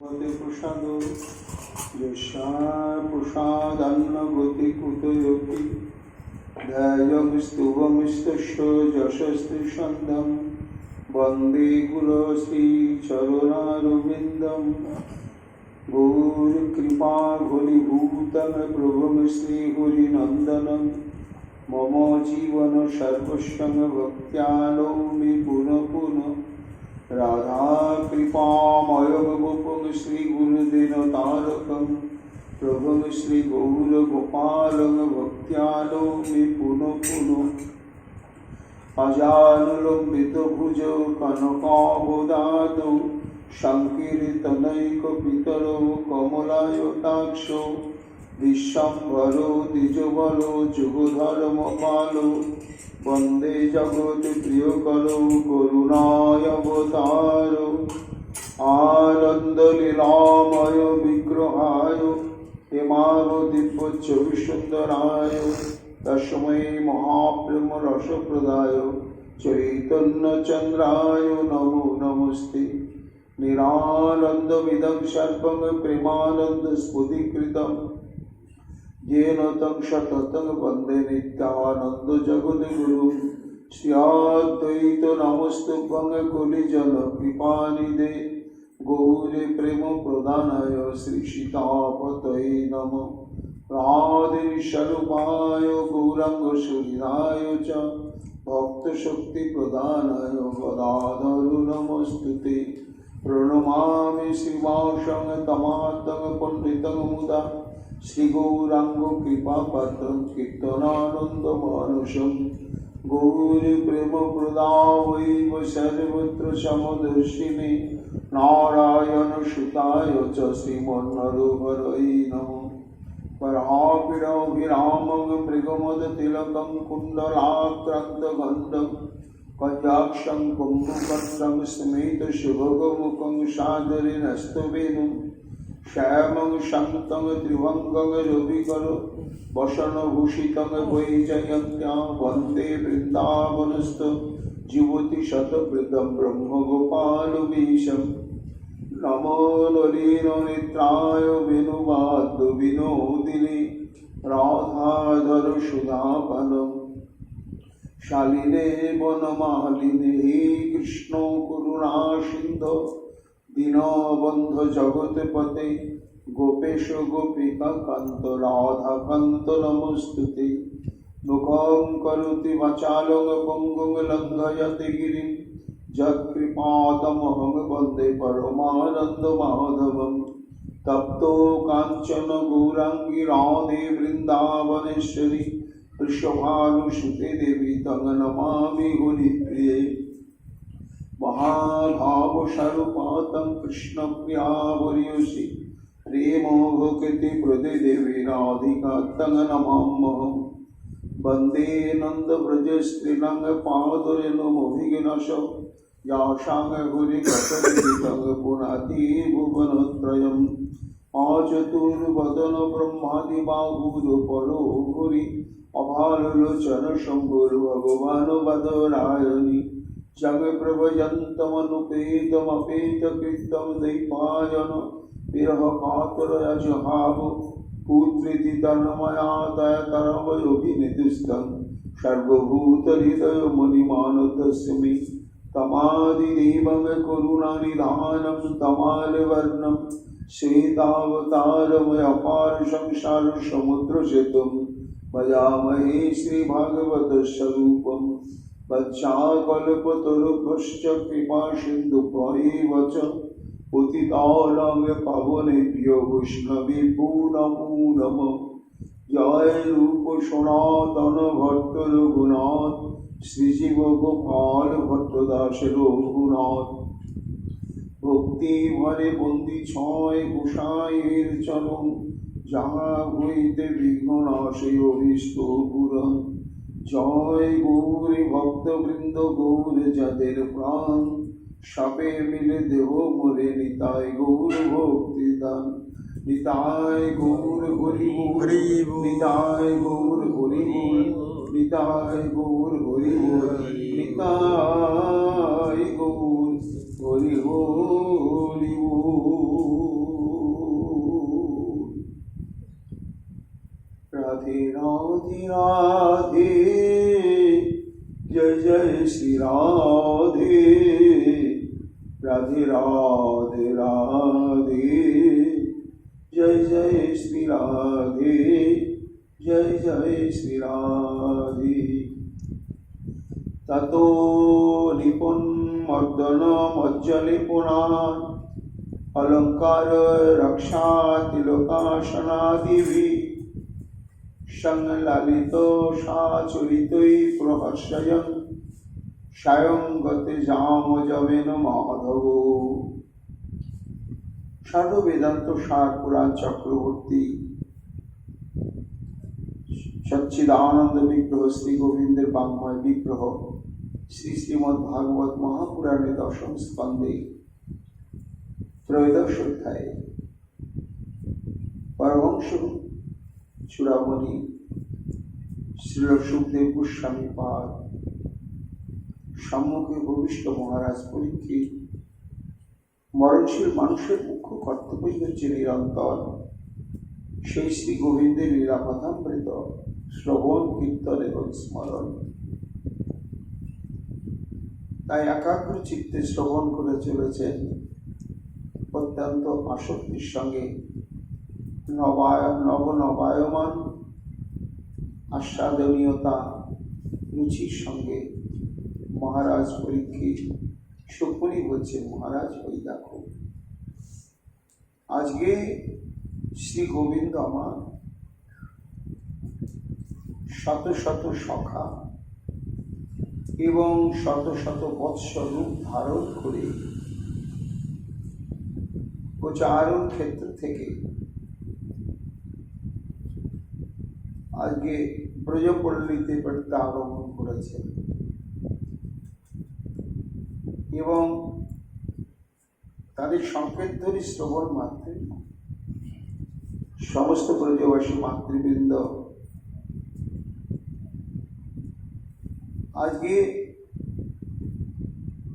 প্রসাদ প্রসাদান্নগতিকুতয়োপি ধ্যায়স্তुভমিস্তস্য যশস্তিসন্ধং বন্দে কুলশ্রীচরণারবিন্দং গৌরকৃপাঘনীভূतं প্রভুং শ্রীহরিনন্দनं মম জীবন সর্বস্বং ভক্ত্যানৌমি পুনঃ পুনঃ राधा कृपामयं श्री गुरुदेव तारकं प्रभुं श्री गौर गोपालं भक्त्यानौमि पुनः पुनः अजानुलम्बितभुजौ कनकावदातौ संकीर्तनैकपितरौ कमलायताक्षौ विश्वम्भरो द्विजबलो जुगधर्मपालो वंदे जगत प्रियकरो करुणावतारो आनंदलीलामय विग्रहाय हेमावदीपच्चविसुंदराय तस्मै महाप्रेम रसप्रदाय चैतन्यचंद्राय नमो नमस्ते निरानंदविदं सर्वं प्रेमानंद स्फुटीकृतं येन तं शततं वन्दे नित्यानन्द जगद्गुरु श्रीअद्वैत नमस्तुभ्यं कुलिजन कृपानिधे गौरी प्रेम प्रदानाय श्री सीतापतये नमः राधे स्वरूपाय गौरांग सुहृदाय च भक्त शक्ति प्रदानाय गदाधर नमस्तुते प्रणमामि श्रीवासं तमातं पंडितं मुदा श्री गौरांग कृपा पात्रं कीर्तनानंदमानसं गौरी प्रेम प्रदावैव सर्वत्र समदर्शिने नारायण सुताय च श्रीमन्नरहरये नमः परापिरभिरामं मृगमदतिलकं कुण्डलाक्रान्तगन्धं कटाक्षं कुम्भकर्णं स्मितशुभगमुखं सादरेण स्तवेनं श्यामं शान्तं त्रिभंगं रविकरो वसनभूषितं वैजयन्त्यां वन्दे वृन्दावनस्थ युवतिशतवृद्धं ब्रह्मगोपालमीशं नमो नलिननेत्राय वेणुवाद्यविनोदिने राधाधर सुधापानं शालिने वनमालिने कृष्णो करुणासिन्धो दीनबन्धु जगत्पते गोपेश गोपिका कांत राधा कांत नमस्तुते मुखं करोति वाचालं पंगुं लंघयति गिरिं यत्कृपातमहं वन्दे परमानन्दमाधवं तप्तो काञ्चन गौराङ्गी राधे वृन्दावनेश्वरी वृषभानुसुते देवी तं नमामि हरिप्रिये महाभावस्वरूपातं कृष्णप्रियावर्यसि प्रेमोभकृति प्रदे देवी राधिका तं नमाम्यहं वन्दे नन्दव्रजस्त्रीरङ्गपादरेणुमभिघ्नश यासां हरिकथनितं पुनाति भुवनत्रयम् आचतुर्वदन ब्रह्मादिबाहुरुपरो हरि अभाललोचन शम्भुर्भगवान् वदरायणि जगप्रभजन्तमनुपेतमपेतकृतं दैपायन विरहकातरयजहाव पुत्रीति तन्मया दयतरवयोभिनिधिस्तं सर्वभूतहृदयमुनिमानतस्मि तमादिदेवं करुणानिधानं तमालवर्णं श्वेतावतारमयपार संसारसमुद्रसेतुं भजामहे श्रीभागवतस्वरूपम् वत्साकल्पतरुभ्यश्च कृपासिन्धुभ्यैव च पतितानां पावनेभ्यो वैष्णवेभ्यो नमो नमः जय रूप सनातन भट्ट रघुनाथ श्रीजीव गोपाल भट्टदास रघुनाथ भक्ति भरे बंदी छय गोसाईर चरण जहाँ हईते विघ्ननाशय अरिष्ट पुराण जय गौरी भक्तवृंद गौर जाদের प्राण सापे मिले देह मोरे निताय गौर भक्ति दान निताय गौर हरि बोल निताय गौर हरि बोल निताय गौर हरि बोल निताय गौर हरि बोल राधे जय जय श्री राधे राधे राधे राधे जय जय श्री राधे जय जय श्री राधे ततो निपुणमर्दनमज्जनिपुणान् अलंकार रक्षा तिलकाशनादिभिः संललितो साचरितै प्रहर्षयन् स्वयं गते जामजमेन माधवो। साधु वेदांत सार पुराण चक्रवर्ती सच्चिदानंद विग्रह श्री गोविंदेर बांगमय विग्रह श्री श्रीमद् भागवत महापुराणे दशम स्कंदे त्रयोदश अध्याय परमहंस चूड़ामणि श्रील सुखदेव गोस्वामी पाद सम्मुखे भविष्ठ महाराज परीक्षित मरणशील मानुषेर मुख्य कर्तव्य हच्छे निरंतर সেই শ্রী গোবিন্দের লীলা কথামৃত শ্রবণ কীর্তন এবং স্মরণ। তাই একাগ্র চিত্তে শ্রবণ করে চলেছেন, অত্যন্ত আসক্তির সঙ্গে নবনবায়মান আস্বাদনীয়তা রুচির সঙ্গে মহারাজ পরীক্ষিত সুখমণি বলছেন, মহারাজ ওই দেখো আজকে শ্রী গোবিন্দ আমার শত শত সখা এবং শত শত বৎস রূপ ধারণ করে প্রচারণ ক্ষেত্র থেকে আজকে ব্রজপল্লীতে প্রত্যাগমন করেছেন এবং তাদের সংকেত ধরে শ্রবণ মাত্রে সমস্ত ব্রজবাসী মাতৃবৃন্দ আজকে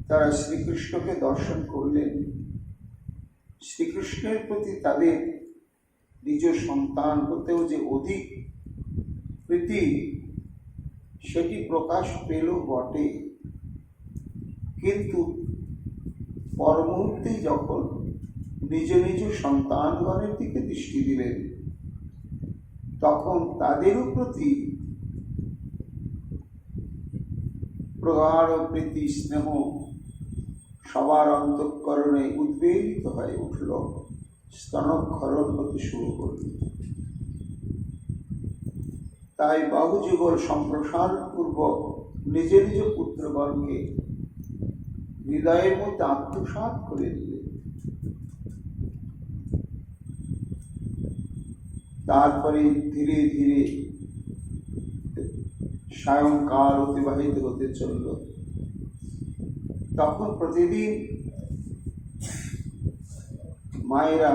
তারা শ্রীকৃষ্ণকে দর্শন করলেন। শ্রীকৃষ্ণের প্রতি তাদের নিজ সন্তান হতেও যে অধিক প্রীতি সেটি প্রকাশ পেল বটে, কিন্তু পর মুহূর্তে যখন নিজ নিজ সন্তানগণের দিকে দৃষ্টি দিলেন তখন তাদেরও প্রতি প্রগাঢ় প্রীতি স্নেহ সবার অন্তঃকরণে উদ্বেলিত হয়ে উঠল, স্তনক্ষরণ হতে শুরু করল। তাই বাহুযুগল সম্প্রসারণ পূর্বক নিজ নিজ পুত্রগণকে হৃদয়ের মধ্যে আত্মসাৎ করে দিলেন। তারপরে ধীরে ধীরে সায়ংকাল অতিবাহিত হতে চলল। তখন প্রতিদিন মায়েরা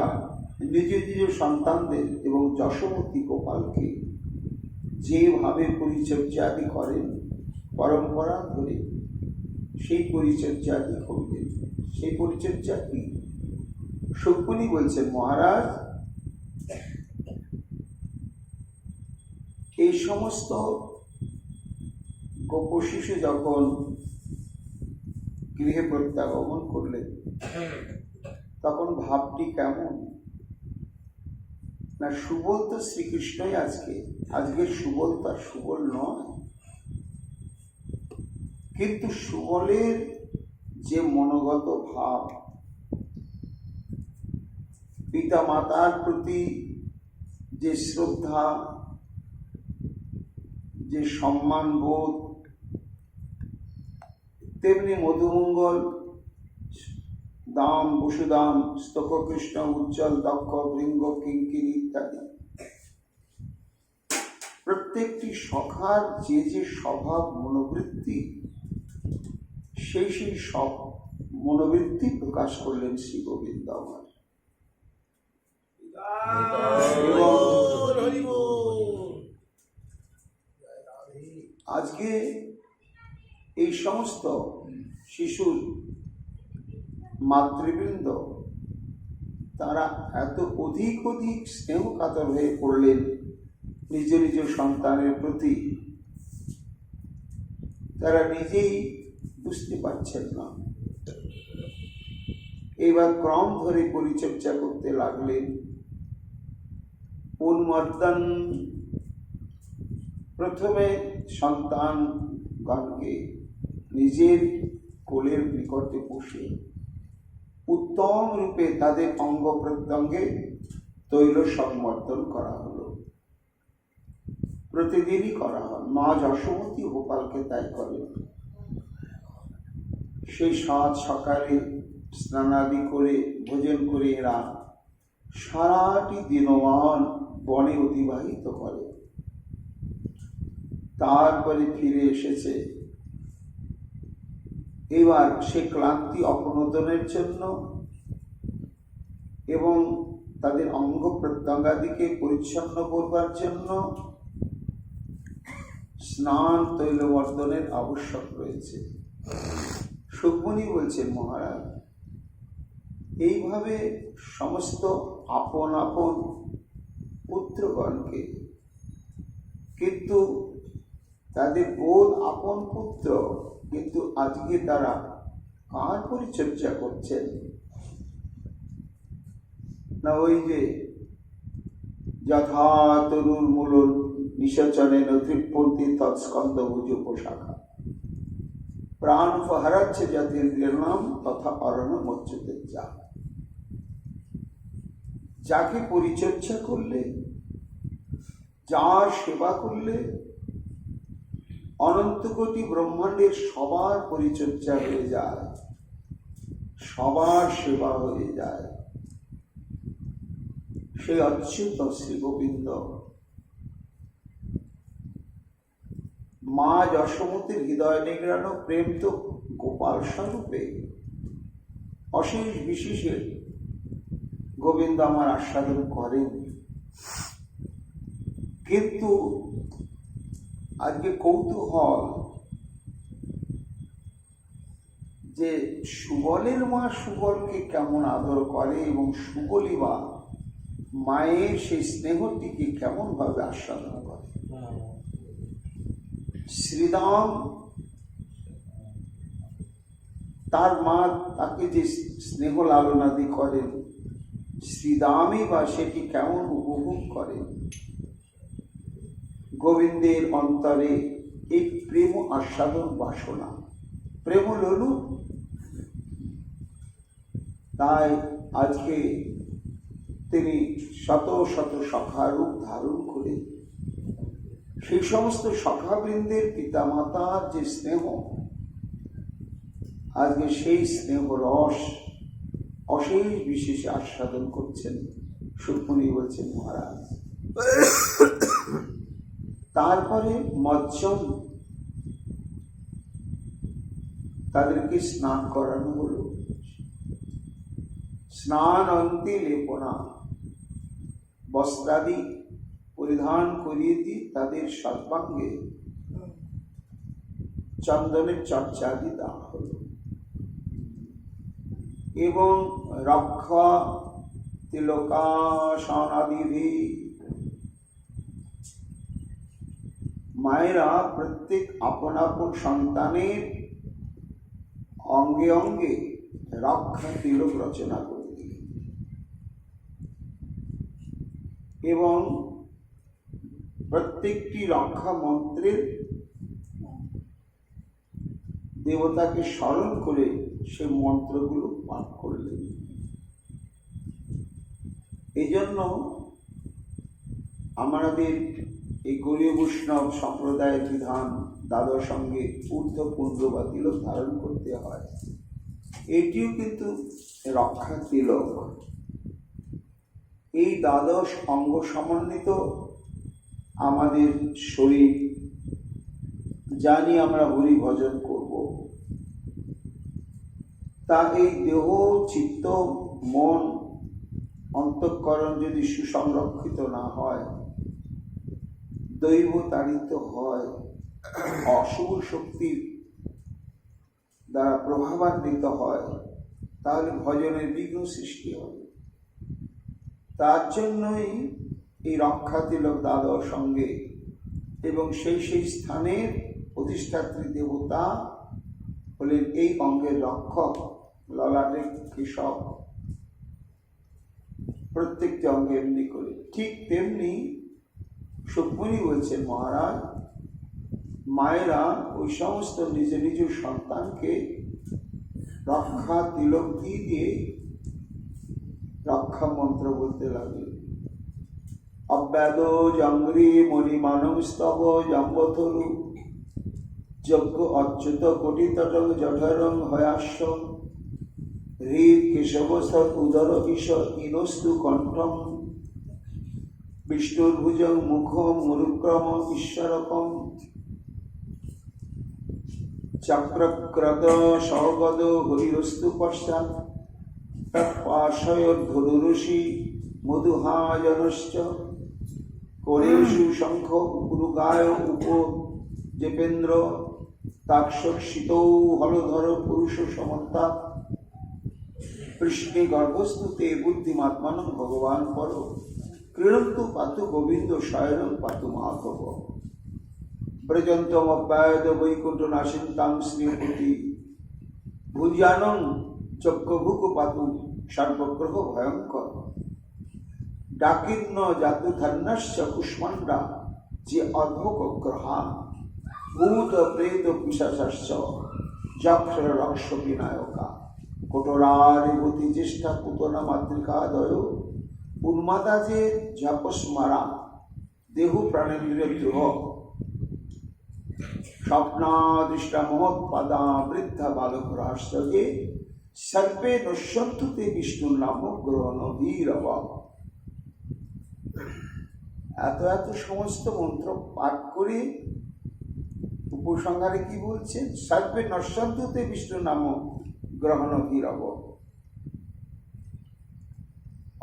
নিজ নিজ সন্তানদের এবং যশোমতী গোপালকে যেভাবে পরিচর্যাদি করেন পরম্পরা ধরে সেই পরিচর্যাদি করবেন। সেই পরিচর্যা কি? সুখমণি বলছেন, মহারাজ এই সমস্ত গোপশিশু যখন গৃহে প্রত্যাগমন করলেন তখন ভাবটি কেমন না, সুবল তো শ্রীকৃষ্ণই আজকে সুবল তার সুবল নয়, কিন্তু সুবলের যে মনোগত ভাব, পিতা মাতার প্রতি যে শ্রদ্ধা, যে সম্মান বোধ, তেমনি মধুমঙ্গল, দাম, বসুদাম, স্তক কৃষ্ণ, উজ্জ্বল, দক্ষ, ভৃঙ্গ, কিঙ্কির ইত্যাদি প্রত্যেকটি সখার যে যে স্বভাব মনোবৃত্তি, সেই সব মনোবৃত্তি প্রকাশ করলেন শ্রী গোবিন্দ আমার। আজকে এই সমস্ত শিশুর মাতৃবৃন্দ তারা এত অধিক স্নেহ কাতর হয়ে পড়লেন নিজ নিজ সন্তানের প্রতি তারা নিজেই বুঝতে পারছেন না। এবার ক্রম ধরে পরিচর্যা করতে লাগলেন। উন্মর্দন, প্রথমে সন্তানগণকে নিজের কোলের নিকটে বসে উত্তম রূপে তাদের অঙ্গ প্রত্যঙ্গে তৈল সংবর্ধন করা হলো। প্রতিদিনই করা হয়। মা যশোমতী গোপালকে তাই করেন। সেই সাত সকালে স্নানাদি করে ভোজন করে এরা সারাটি দিনমান বনে অতিবাহিত করে। তারপরে ফিরে এসেছে। এবার সে ক্লান্তি অপনোদনের জন্য এবং তাদের অঙ্গ প্রত্যঙ্গাদিকে পরিচ্ছন্ন করবার জন্য স্নান তৈলবর্ধনের আবশ্যক রয়েছে। সুকমণি বলছেন, মহারাজ, এইভাবে সমস্ত আপন আপন পুত্রগণকে, কিন্তু তাদের বোধ আপন পুত্র, কিন্তু আজকে তারা কার পরিচর্যা করছেন না? ওই যে যথা তরুর মূল নিশাচনে নথিপন্থী তৎস্কন্দ ভুজ পোশাখা প্রাণ উপহারাচ্ছে জাতির নাম তথা অরণ্য মচ্যুতে যা। যাকে পরিচর্যা করলে, যার সেবা করলে অনন্ত কোটি ব্রহ্মাণ্ডের সবার পরিচর্যা হয়ে যায়, সবার সেবা হয়ে যায়, সেই অচ্যুত শ্রী গোবিন্দ মা যশোমতীর হৃদয় নিগ্রানো প্রেম তো গোপাল স্বরূপে অশেষ বিশেষে গোবিন্দ আমার আস্বাদন করেন। কিন্তু আজকে কৌতূহল যে সুবলের মা সুবলকে কেমন আদর করে এবং সুবলই বা মায়ের সেই স্নেহটিকে কেমন ভাবে আস্বাদন করে। শ্রীরাম তার মা তাকে যে স্নেহ লালনাদি করেন, শ্রীরামই বা সেটি কেমন উপভোগ করেন। গোবিন্দের অন্তরে এই প্রেম আস্বাদন বাসনা, প্রেম লোলু। তাই আজকে তিনি শত শত সখারূপ ধারণ করে সেই সমস্ত সখাবৃন্দের পিতামাতার যে স্নেহ, আজকে সেই স্নেহ রস অশেষ বিশেষে আস্বাদন করছেন। সুকমণি বলছেন, মহারাজ, তারপরে মজ্জন তাদেরকে স্নান করানো হলো। স্নান অন্তে লেপনা, বস্ত্রাদি পরিধান করিয়ে দিয়ে তাদের সর্বাঙ্গে চন্দনের চর্চাদি দেওয়া হলো এবং রক্ষা তিলকাসনাদিভি মায়েরা প্রত্যেক আপন আপন সন্তানের অঙ্গে অঙ্গে রক্ষা তিলক রচনা করে দিলেন এবং প্রত্যেকটি রক্ষা মন্ত্রের দেবতাকে স্মরণ করে সে মন্ত্রগুলো পাঠ করলেন। এই জন্য আমাদের এই গৌড়ীয় বৈষ্ণব সম্প্রদায়ের বিধান দ্বাদশ সঙ্গে ঊর্ধ্বপুণ্ড বা তিলক ধারণ করতে হয়। এটিও কিন্তু রক্ষা তিলক। এই দ্বাদশ অঙ্গ সমন্বিত আমাদের শরীর, জানি আমরা হরি ভজন করব, তা এই দেহ, চিত্ত, মন, অন্তঃকরণ যদি সুসংরক্ষিত না হয়, দৈব তাড়িত হয়, অশুভ শক্তির দ্বারা প্রভাবান্বিত হয়, তাহলে ভজনের বিঘ্ন সৃষ্টি হবে। তার জন্যই এই রক্ষা তিলক দাদার সঙ্গে, এবং সেই স্থানের প্রতিষ্ঠাত্রী দেবতা হলেন এই অঙ্গের রক্ষক, ললাটে কেশব, প্রত্যেকটি অঙ্গে এমনি করে। ঠিক তেমনি সুকমণি বলছেন, মহারাজ, মায়েরা ওই সমস্ত নিজ নিজ সন্তানকে রক্ষা তিলক দিয়ে রক্ষা মন্ত্র বলতে লাগলেন। অব্যাদ জঙ্গরি মণিমানব স্তব জম্বথরু যজ্ঞ অচ্যুত কোটিতটং জঠরং হয়াস্য হৃদ কেশবসর উদর কিশোর ইনস্তু কণ্ঠম বিষ্ণুর্ভুজং মুখম মুরুক্রম ঈশ্বরকম চক্রক্রদ সহগদ হরিরস্তু পশ্চাৎ তৎপার্শ্বয়োর্ধনুরুষি মধুহাজনশ্চ করেষু শঙ্খ উরুগায় উপ জেপেন্দ্র তাক্ষিতৌ হলধর পুরুষ সমন্তা কৃষ্ণে গর্ভস্তুতে বুদ্ধিমাত্মানং ভগবান পর ক্রীড়ন্তু পাতু গোবিন্দ শয়নং পাতু মাধব ব্রজন্তম অব্যায়দ বৈকুণ্ঠ নাসিন্তাং শ্রীপতি ভুজানং চক্রভুক পাতু সর্বগ্রহ ভয়ঙ্কর ডাকিন্ন জাতু ধন্যশ্চ কুষ্মান্ডা যে অর্ভক গ্রহা ভূত প্রেত পিশাচশ্চ যক্ষর রক্ষ বিনায়কা কটোরারিভূতি চেষ্টা পুতনা মাতৃকাদয় উন্মাদা যে ঝাপস্মারা দেহ প্রাণেন্দ্রিয় দ্রোহ স্বপ্নাদৃষ্টা মহৎপাদা বৃদ্ধা বালকরাশ্চর্যে সর্বে নশ্যন্তুতে বিষ্ণুর নাম গ্রহণ বীরব। এত সমস্ত মন্ত্র পাঠ করে উপসংহারে কি বলছেন? সর্বে নশ্যন্তুতে বিষ্ণুর নাম গ্রহণ বীরব,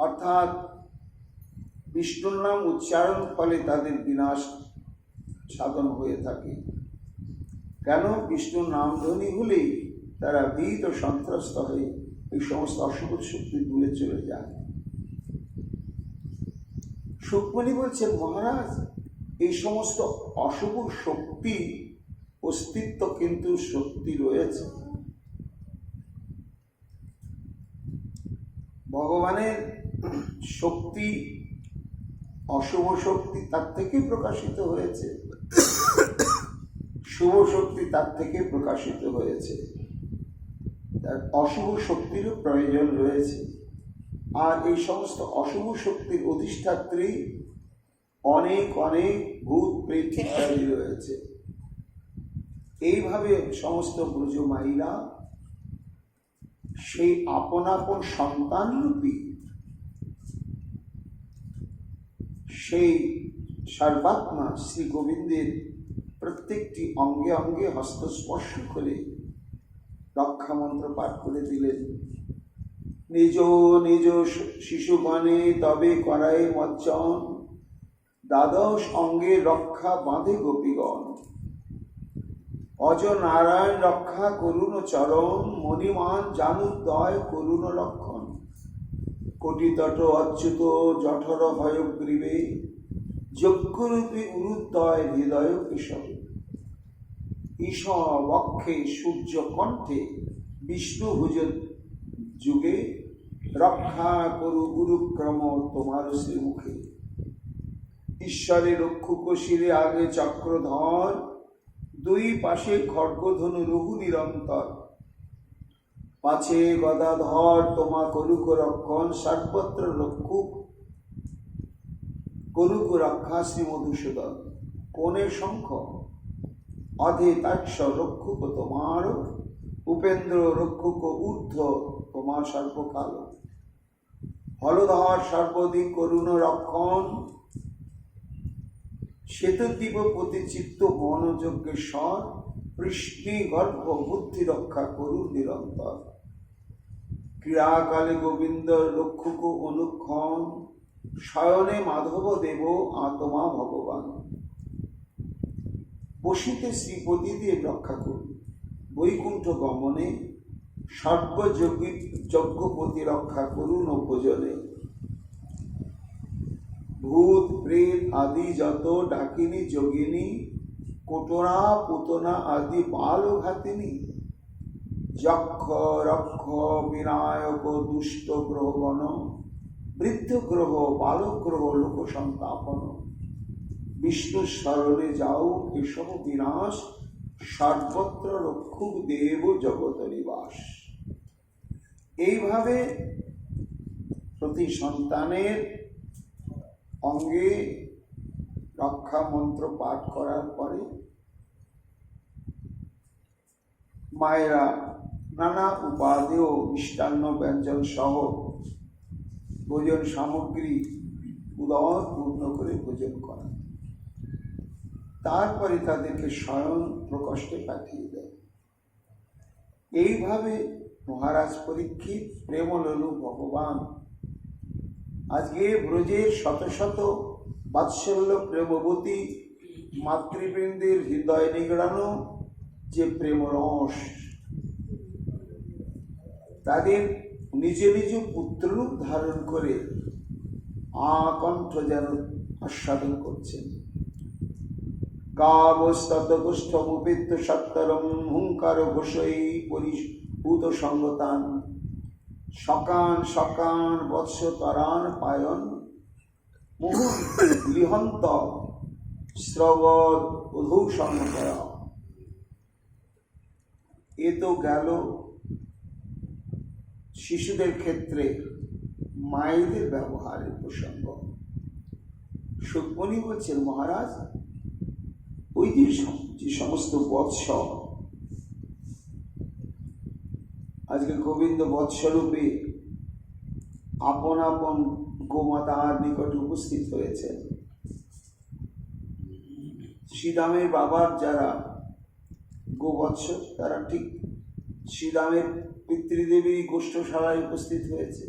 অর্থাৎ বিষ্ণুর নাম উচ্চারণ ফলে তাদের বিনাশ সাধন হয়ে থাকে। কেন? বিষ্ণুর নাম ধ্বনি হলেই তারা ভীত ও সন্ত্রস্ত হয়ে এই সমস্ত অশুভ শক্তি দূরে চলে যায়। সুকমণি বলছেন, মহারাজ, এই সমস্ত অশুভ শক্তি অস্তিত্ব কিন্তু শক্তি রয়েছে। ভগবানের শক্তি, অশুভ শক্তি তার থেকে প্রকাশিত হয়েছে, শুভ শক্তি তার থেকে প্রকাশিত হয়েছে। তার অশুভ শক্তিরও প্রয়োজন রয়েছে। আর এই সমস্ত অশুভ শক্তির অধিষ্ঠাত্রী অনেক অনেক ভূত প্রেত ইত্যাদি রয়েছে। এইভাবে সমস্ত ব্রজমায়ীরা সেই আপন আপন সন্তানরূপী সেই সর্বাত্মা শ্রী গোবিন্দের প্রত্যেকটি অঙ্গে অঙ্গে হস্তস্পর্শ করে রক্ষা মন্ত্র পাঠ করে দিলেন। নিজ নিজ শিশুগণে তবে করায় মজ্জন, দ্বাদশ অঙ্গে রক্ষা বাঁধে গোপীগণ। অজ নারায়ণ রক্ষা করুণ চরণ, মণিমান জানুদয় করুণ লক্ষণ। কোটিতট অচ্যুত জঠর ভয়গ্রীবে, যজ্ঞরূপী উরুদ্বয় হৃদয় কেশব। ঈশ বক্ষে সূর্য কণ্ঠে বিষ্ণু ভুজ যুগে, রক্ষা করু গুরুক্রম তোমার শ্রীমুখে। ঈশ্বরের রক্ষুক শিরে আগে চক্রধর, দুই পাশে খড়গধনু রঘু নিরন্তর। পাছে গদাধর তোমা করুক রক্ষণ, সর্বত্র রক্ষুক করুক রক্ষা শ্রী মধুসূদন। কোণে শঙ্খ অধে তাক্ষ রক্ষুক তোমার, উপেন্দ্র রক্ষুক ঊর্ধ্ব তোমার সর্বকাল। হলধর সর্বদিক করুণ রক্ষণ, শ্বেতদ্বীপ প্রতিচিত্ত বনযজ্ঞেশ্বর। কৃষ্ণী গর্ভ বুদ্ধি রক্ষা করুন নিরন্তর। ক্রীড়াকালে গোবিন্দ রক্ষুক অনুক্ষণ, শয়নে মাধব দেব আত্মা ভগবান। বসিতে শ্রীপতি দিয়ে রক্ষা করুন, বৈকুণ্ঠ গমনে সর্বযজ্ঞপতি রক্ষা করুন ভোজনে। ভূত প্রেত আদি যত ডাকিনী যোগিনী কোটরা পুতনা আদি বাল ঘাতিনী যক্ষ রক্ষ বিনায়ক দুষ্ট গ্রহগণ বৃদ্ধ গ্রহ বালক গ্রহ লোক সন্তাপন বিষ্ণু স্মরণে যাও এসব বিনাশ সর্বত্র রক্ষুক দেব জগত নিবাস। এইভাবে প্রতি সন্তানের অঙ্গে রক্ষা মন্ত্র পাঠ করার পরে মায়েরা নানা উপাদেয় মিষ্টান্ন ব্যঞ্জন সহ ভোজন সামগ্রী উদর পূর্ণ করে ভোজন করেন। তারপরে তাদেরকে স্বয়ং প্রকোষ্ঠে পাঠিয়ে দেয়। এইভাবে মহারাজ পরীক্ষিত প্রেমললু ভগবান আজকে ব্রজের শত শত বাৎসল্য প্রেমবতী মাতৃবৃন্দের হৃদয় নিগড়ানো যে প্রেমরস, তাদের নিজ নিজ পুত্ররূপ ধারণ করে আকণ্ঠ যেন আস্বাদন করছেন। গাবস্ততগোষ্ঠমুপেত্য সত্তরম হুঙ্কার ঘোষৈ পরিভূত সঙ্গতান সকান সকান বৎস তরান পায়ন মুহুর লিহন্ত শ্রবদ উধৌ সংকরা। এ তো গেল শিশুদের ক্ষেত্রে মায়েদের ব্যবহারের প্রসঙ্গ। সুকমণি বলছেন, মহারাজ ওই যে সমস্ত বৎস আজকে গোবিন্দ বৎসরূপে আপন আপন গোমাতার নিকটে উপস্থিত হয়েছেন, শ্রীরামের বাবার যারা গোবৎস তারা ঠিক শ্রীরামের পিতৃদেবী গোষ্ঠশালায় উপস্থিত হয়েছে,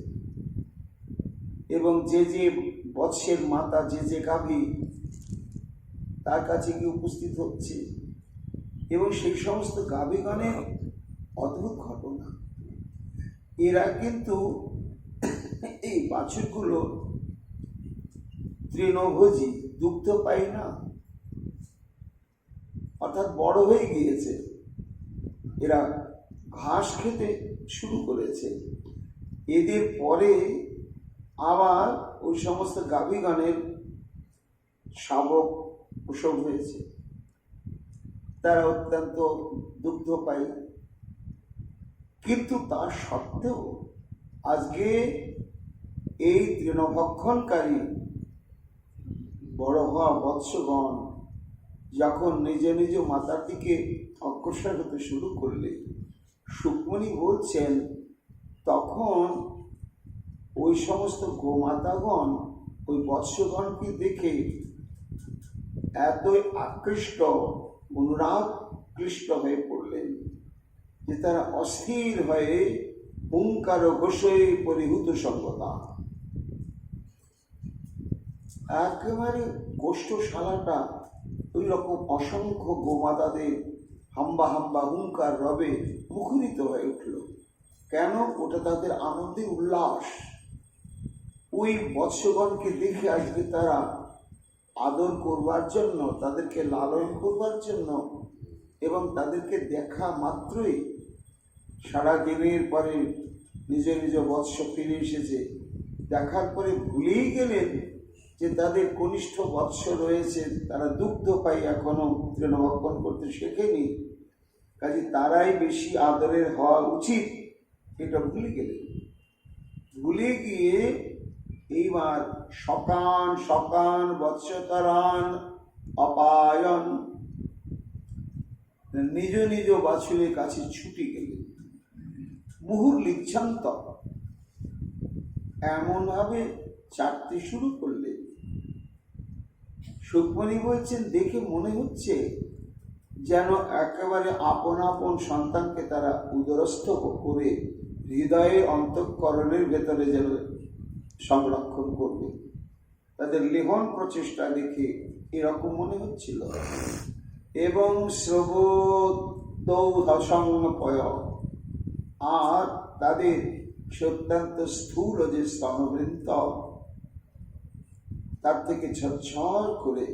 এবং যে যে বৎসের মাতা যে যে গাভী তার কাছে গিয়ে উপস্থিত হচ্ছে, এবং সেই সমস্ত গাভীগণের অদ্ভুত ঘটনা। এরা কিন্তু এই বাছুরগুলো তৃণভোজী, দুগ্ধ পায় না, অর্থাৎ বড় হয়ে গিয়েছে, এরা ঘাস খেতে শুরু করেছে। এদের পরে আবার ওই সমস্ত গাভীগণের শাবক প্রসব হয়েছে, তারা অত্যন্ত দুগ্ধ পায়। কিন্তু তার সত্ত্বেও আজকে এই তৃণভক্ষণকারী বড় হওয়া বৎসগণ যখন নিজ নিজ মাতার দিকে অগ্রসর হতে শুরু করলে, সুকমণি বলছেন, তখন ওই সমস্ত গোমাতাগণ ওই বৎসগণকে দেখে এতই আকৃষ্ট, অনুরাগ ক্লিষ্ট হয়ে পড়লেন যে তারা অস্থির হয়ে হুঙ্কার ঘোষে পরিভূত সর্বদা। একেবারে গোষ্ঠশালাটা ওই রকম অসংখ্য গোমাতাদের হাম্বা হাম্বা হুঙ্কার রবে মুখরিত হয়ে উঠল। কেন? ওটা তাদের আনন্দের উল্লাস। ওই বৎসগণকে দেখে আজকে তারা আদর করবার জন্য, তাদেরকে লালন করবার জন্য, এবং তাদেরকে দেখা মাত্রই সারা দিনের পরে নিজ নিজ বৎস ফিরে এসেছে, দেখার পরে ভুলেই গেলেন যে তাদের কনিষ্ঠ বৎস রয়েছে, তারা দুগ্ধ পাই এখনো তৃণভক্ষণ করতে শেখেনি, কাজে তারাই বেশি আদরের হওয়া উচিত, এটা ভুলে গেলেন। ভুলে গিয়ে এইবার সকান সকান বৎসতরান অপায়ন নিজ নিজ বাছুরের কাছে ছুটে গেলেন। মুহুর লিচ্ছান্ত এমনভাবে চাটতে শুরু করলেন। সুকমণি বলছেন, দেখে মনে হচ্ছে যেন একেবারে আপন আপন সন্তানকে তারা উদরস্থ করে হৃদয়ের অন্তঃকরণের ভেতরে যেন সংরক্ষণ করবে। তাদের লেহন প্রচেষ্টা দেখে এরকম মনে হচ্ছিল। এবং শ্রবদৌহসংপয়, আর তাদের অত্যন্ত স্থূল যে স্তনবৃন্ত, তার থেকে ঝরঝর করে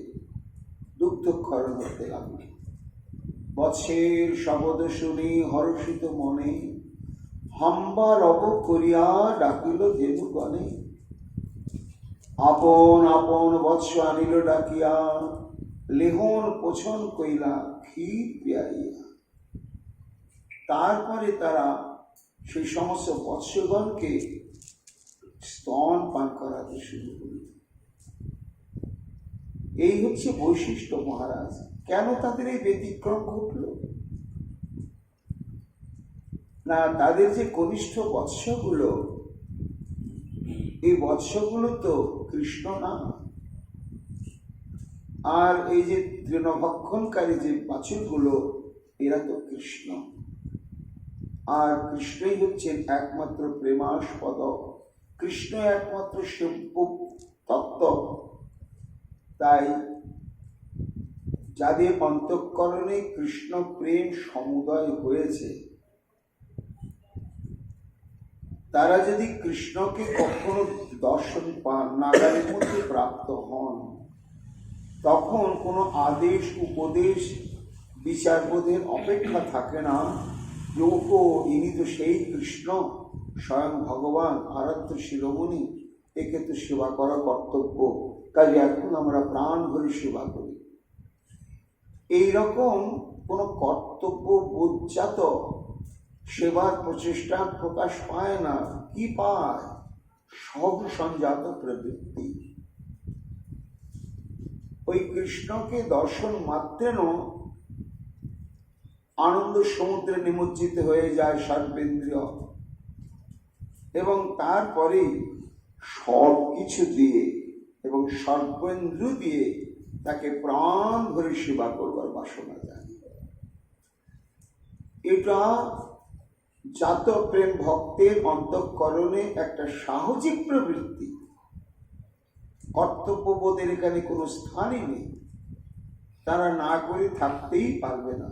দুগ্ধক্ষরণ হতে লাগল। বৎসের শব্দ শুনি হর্ষিত মনে, হাম্বা রব করিয়া ডাকিল ধেনুগণে। আপন আপন বৎস আনিল ডাকিয়া, লেহন পোছন কইলা ক্ষীর পিয়াইয়া। তারপরে তারা সেই সমস্ত বৎসগণকে স্তন পান করাতে শুরু করল। এই হচ্ছে বৈশিষ্ট্য মহারাজ। কেন তাদের এই ব্যতিক্রম ঘটল? না, তাদের যে কনিষ্ঠ বৎসগুলো, এই বৎসগুলো তো কৃষ্ণ না। আর এই যে তৃণভক্ষণকারী যে বাছুরগুলো, এরা তো কৃষ্ণ। আর কৃষ্ণই হচ্ছেন একমাত্র প্রেমাস্পদ, কৃষ্ণ একমাত্র সেব্য তত্ত্ব। তাই যাদের অন্তঃকরণে কৃষ্ণ প্রেম সমুদয় হয়েছে, তারা যদি কৃষ্ণকে কখনো দর্শন পান, নাগালের মধ্যে প্রাপ্ত হন, তখন কোনো আদেশ উপদেশ বিচারবোধের অপেক্ষা থাকে না। যোগো ইনি তো সেই কৃষ্ণ, স্বয়ং ভগবান, আরাধ্য শিরোমণি, একে তো সেবা করা কর্তব্য, কাজে এখন আমরা প্রাণ ভরে সেবা করি। এইরকম কোনো কর্তব্য বোধজাত সেবার প্রচেষ্টা প্রকাশ পায় না। কি পায়? সব সঞ্জাত প্রবৃত্তি। ওই কৃষ্ণকে দর্শন মাত্রেন আনন্দ সমুদ্রে নিমজ্জিত হয়ে যায় সর্বেন্দ্রিয়, এবং তারপরে সব কিছু দিয়ে এবং সর্বেন্দ্রিয় দিয়ে তাকে প্রাণ ভরে সেবা করবার বাসনা যায়। এটা জাত প্রেম ভক্তের অন্তঃকরণে একটা সাহজিক প্রবৃত্তি। কর্তব্যবোধের এখানে কোনো স্থানই নেই, তারা না করে থাকতেই পারবে না।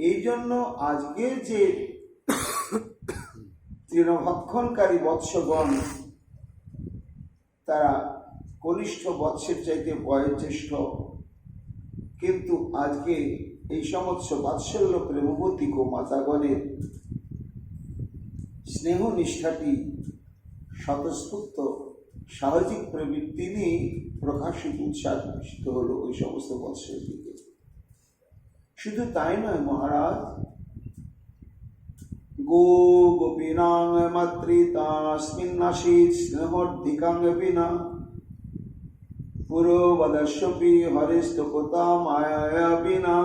এই জন্য আজকে যে তৃণভক্ষণকারী বৎসগণ, তারা কনিষ্ঠ বৎসের চাইতে বয়োজ্যেষ্ঠ, কিন্তু আজকে এই সমস্ত বাৎসল্য প্রেমবতী মাতাগণের স্নেহ নিষ্ঠাটি স্বতঃস্ফূর্ত সাহজিক প্রবৃত্তি নিয়ে প্রকাশিত উচ্ছ্বাসিত হলো ওই সমস্ত বৎসের দিকে। শুধু তাই নয় মহারাজ, গো গোপীনাং মাতৃতাস্মিন্নাসীৎ স্নেহোদ্ধিকাং বিনা পুরোবদস্যপি হরিস্তকতা মায়া বিনা।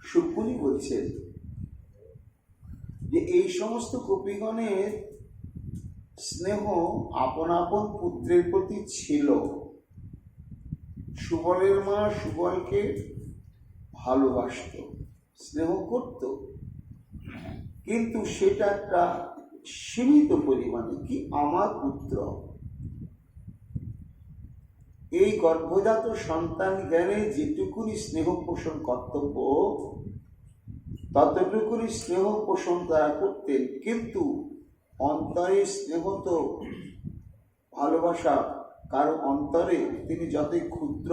শুকুনি বলছেন যে এই সমস্ত গোপীগণের স্নেহ আপন আপন পুত্রের প্রতি ছিল। সুবলের মা সুবলকে ভালোবাসত, স্নেহ করত, কিন্তু সেটা একটা সীমিত পরিমাণে। কি আমার পুত্র, এই গর্ভজাত সন্তান জ্ঞানে যেটুকুনি স্নেহ পোষণ কর্তব্য, ততটুকুনি স্নেহ পোষণ তারা করতেন। কিন্তু অন্তরে স্নেহ তো ভালোবাসা, কারো অন্তরে তিনি যতই ক্ষুদ্র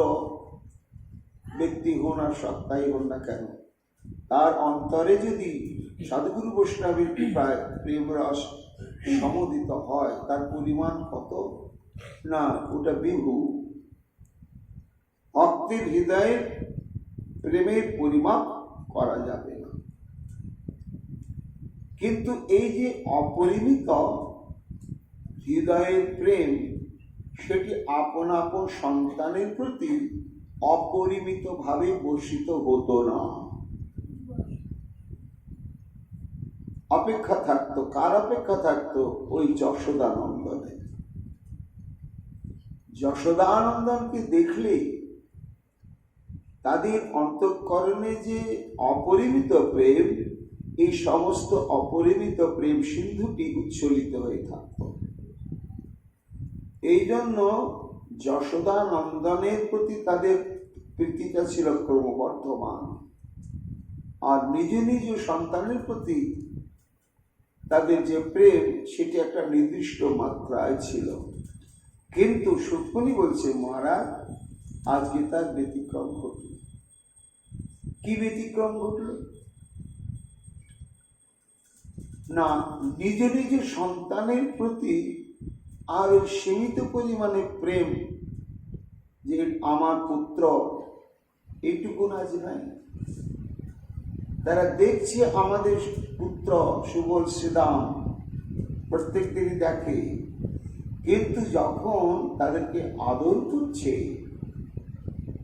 ব্যক্তি হন আর সত্তাই হন না কেন, তার অন্তরে যদি সাধুগুরু বৈষ্ণবের কৃপায় প্রেমরস সমুদিত হয়, তার পরিমাণ কত না, ওটা বিহু। ভক্তের হৃদয়ের প্রেমের পরিমাপ করা যাবে না। কিন্তু এই যে অপরিমিত হৃদয়ের প্রেম, সেটি আপন আপন সন্তানের প্রতি অপরিমিত ভাবে বর্ষিত হতো না। অপেক্ষা থাকতো, কার অপেক্ষা থাকতো? ওই যশোদানন্দনের। যশোদানন্দনকে দেখলে তাদের অন্তঃকরণে যে অপরিমিত প্রেম, এই সমস্ত অপরিমিত প্রেম সিন্ধুটি উচ্ছ্বলিত হয়ে থাকত। এই জন্য যশোদানন্দনের প্রতি তাদের প্রীতিটা ছিল ক্রমবর্ধমান। আর নিজ নিজ সন্তানের প্রতি তাদের যে প্রেম সেটি একটা নির্দিষ্ট মাত্রায় ছিল, কিন্তু সুকমণি বলছে মহারাজ আজকে তার ব্যতিক্রম ঘটল। কি ব্যতিক্রম ঘটল না, নিজ নিজ সন্তানের প্রতি আর ওই সীমিত পরিমাণে প্রেম যে আমার পুত্র এইটুকু আজ নাই। তারা দেখছে আমাদের পুত্র সুবল শ্রীদাম প্রত্যেক দিনই দেখে, কিন্তু যখন তাদেরকে আদর করছে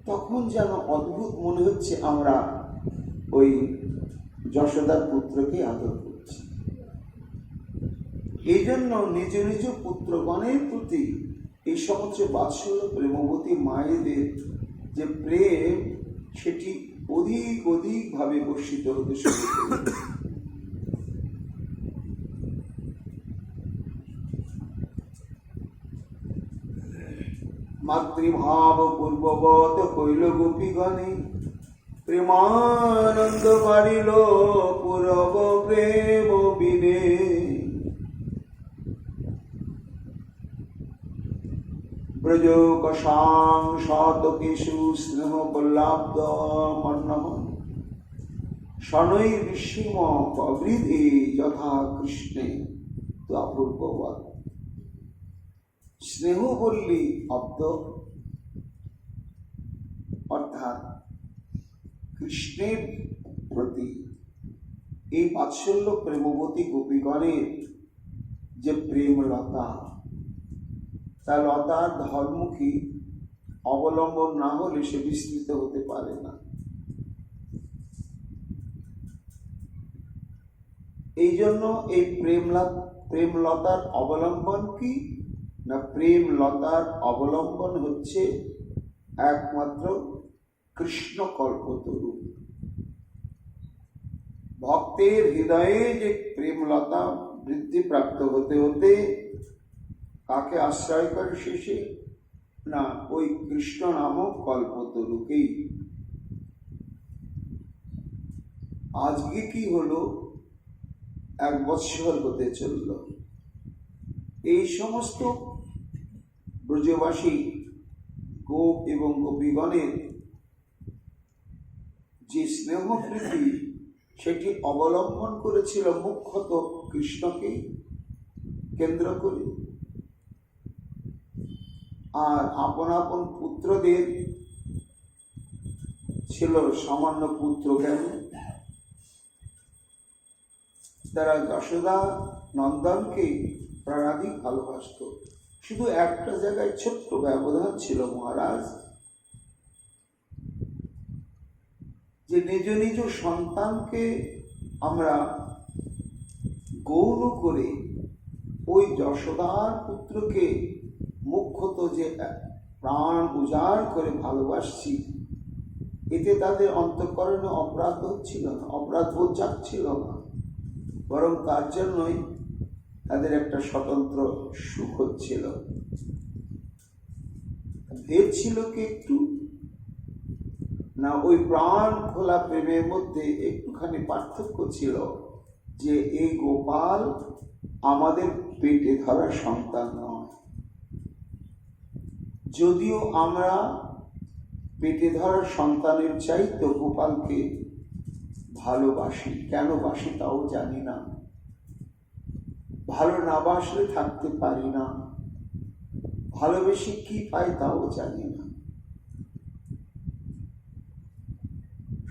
তখন যেন অদ্ভুত মনে হচ্ছে আমরা ওই যশোদার পুত্রকে আদর করছি। এই জন্য নিজ নিজ পুত্রগণের প্রতি এই সমস্ত বাৎসল্য প্রেমবতী মায়েদের যে প্রেম সেটি অধিক অধিক ভাবে বর্ষিত হতে শুরু করে। মাতৃভাব পূর্ববত কইল গোপীগণে, প্রেমানন্দ বাড়িল পূরব প্রেম বিনে। ব্রজ কষাং শত কেশু স্নেহ বল্লাব্দ মন্নহ, শনৈ ঋষিম প্রবৃদ্ধি যথা কৃষ্ণে অপূর্ববৎ। স্নেহ বললি অব্দ অর্থাৎ কৃষ্ণের প্রতি এই বাৎসল্য প্রেমবতী গোপীগণের যে প্রেম লতা, তা লতার ধর্মকে অবলম্বন না হলে সে বিস্তৃত হতে পারে না। এই জন্য এই প্রেম লতার অবলম্বন কি না, প্রেম লতার অবলম্বন হচ্ছে একমাত্র কৃষ্ণ কল্পতরু। ভক্তের হৃদয়ে যে প্রেমলতা বৃদ্ধি প্রাপ্ত হতে হতে কাকে আশ্রয় করে শেষে না, ওই কৃষ্ণ নামক কল্পতরুকেই। আজকে কি হলো, 1 বৎসর হতে চলল। এই সমস্ত ব্রজবাসী গোপ এবং গোপীগণের যে স্নেহ প্রীতি সেটি অবলম্বন করেছিল মুখ্যত কৃষ্ণকে কেন্দ্র করে, আর আপন আপন পুত্রদের ছিল সামান্য পুত্র জ্ঞান। তারা যশোদা নন্দনকে প্রাণাধিক ভালোবাসত। শুধু একটা জায়গায় ছোট্ট ব্যবধান ছিল মহারাজ, যে নিজ নিজ সন্তানকে আমরা গৌণ করে ওই যশোদার পুত্রকে মুখ্যত যে প্রাণ উজাড় করে ভালোবাসছি, এতে তাদের অন্তঃকরণে অপরাধ হচ্ছিল না, অপরাধ বোধ যাচ্ছিল না, বরং তার জন্যই তাদের একটা স্বতন্ত্র সুখ হচ্ছিল। ভেদ ছিল কি একটু না, ওই প্রাণ খোলা প্রেমের মধ্যে একটুখানি পার্থক্য ছিল, যে এই গোপাল আমাদের পেটে ধরা সন্তান নয়। যদিও আমরা পেটে ধরা সন্তানের চাইতে গোপালকে ভালোবাসি, কেন বাসি তাও জানি না, ভালো না বাসলে থাকতে পারি না, ভালোবেসে কি পাই তাও জানি না।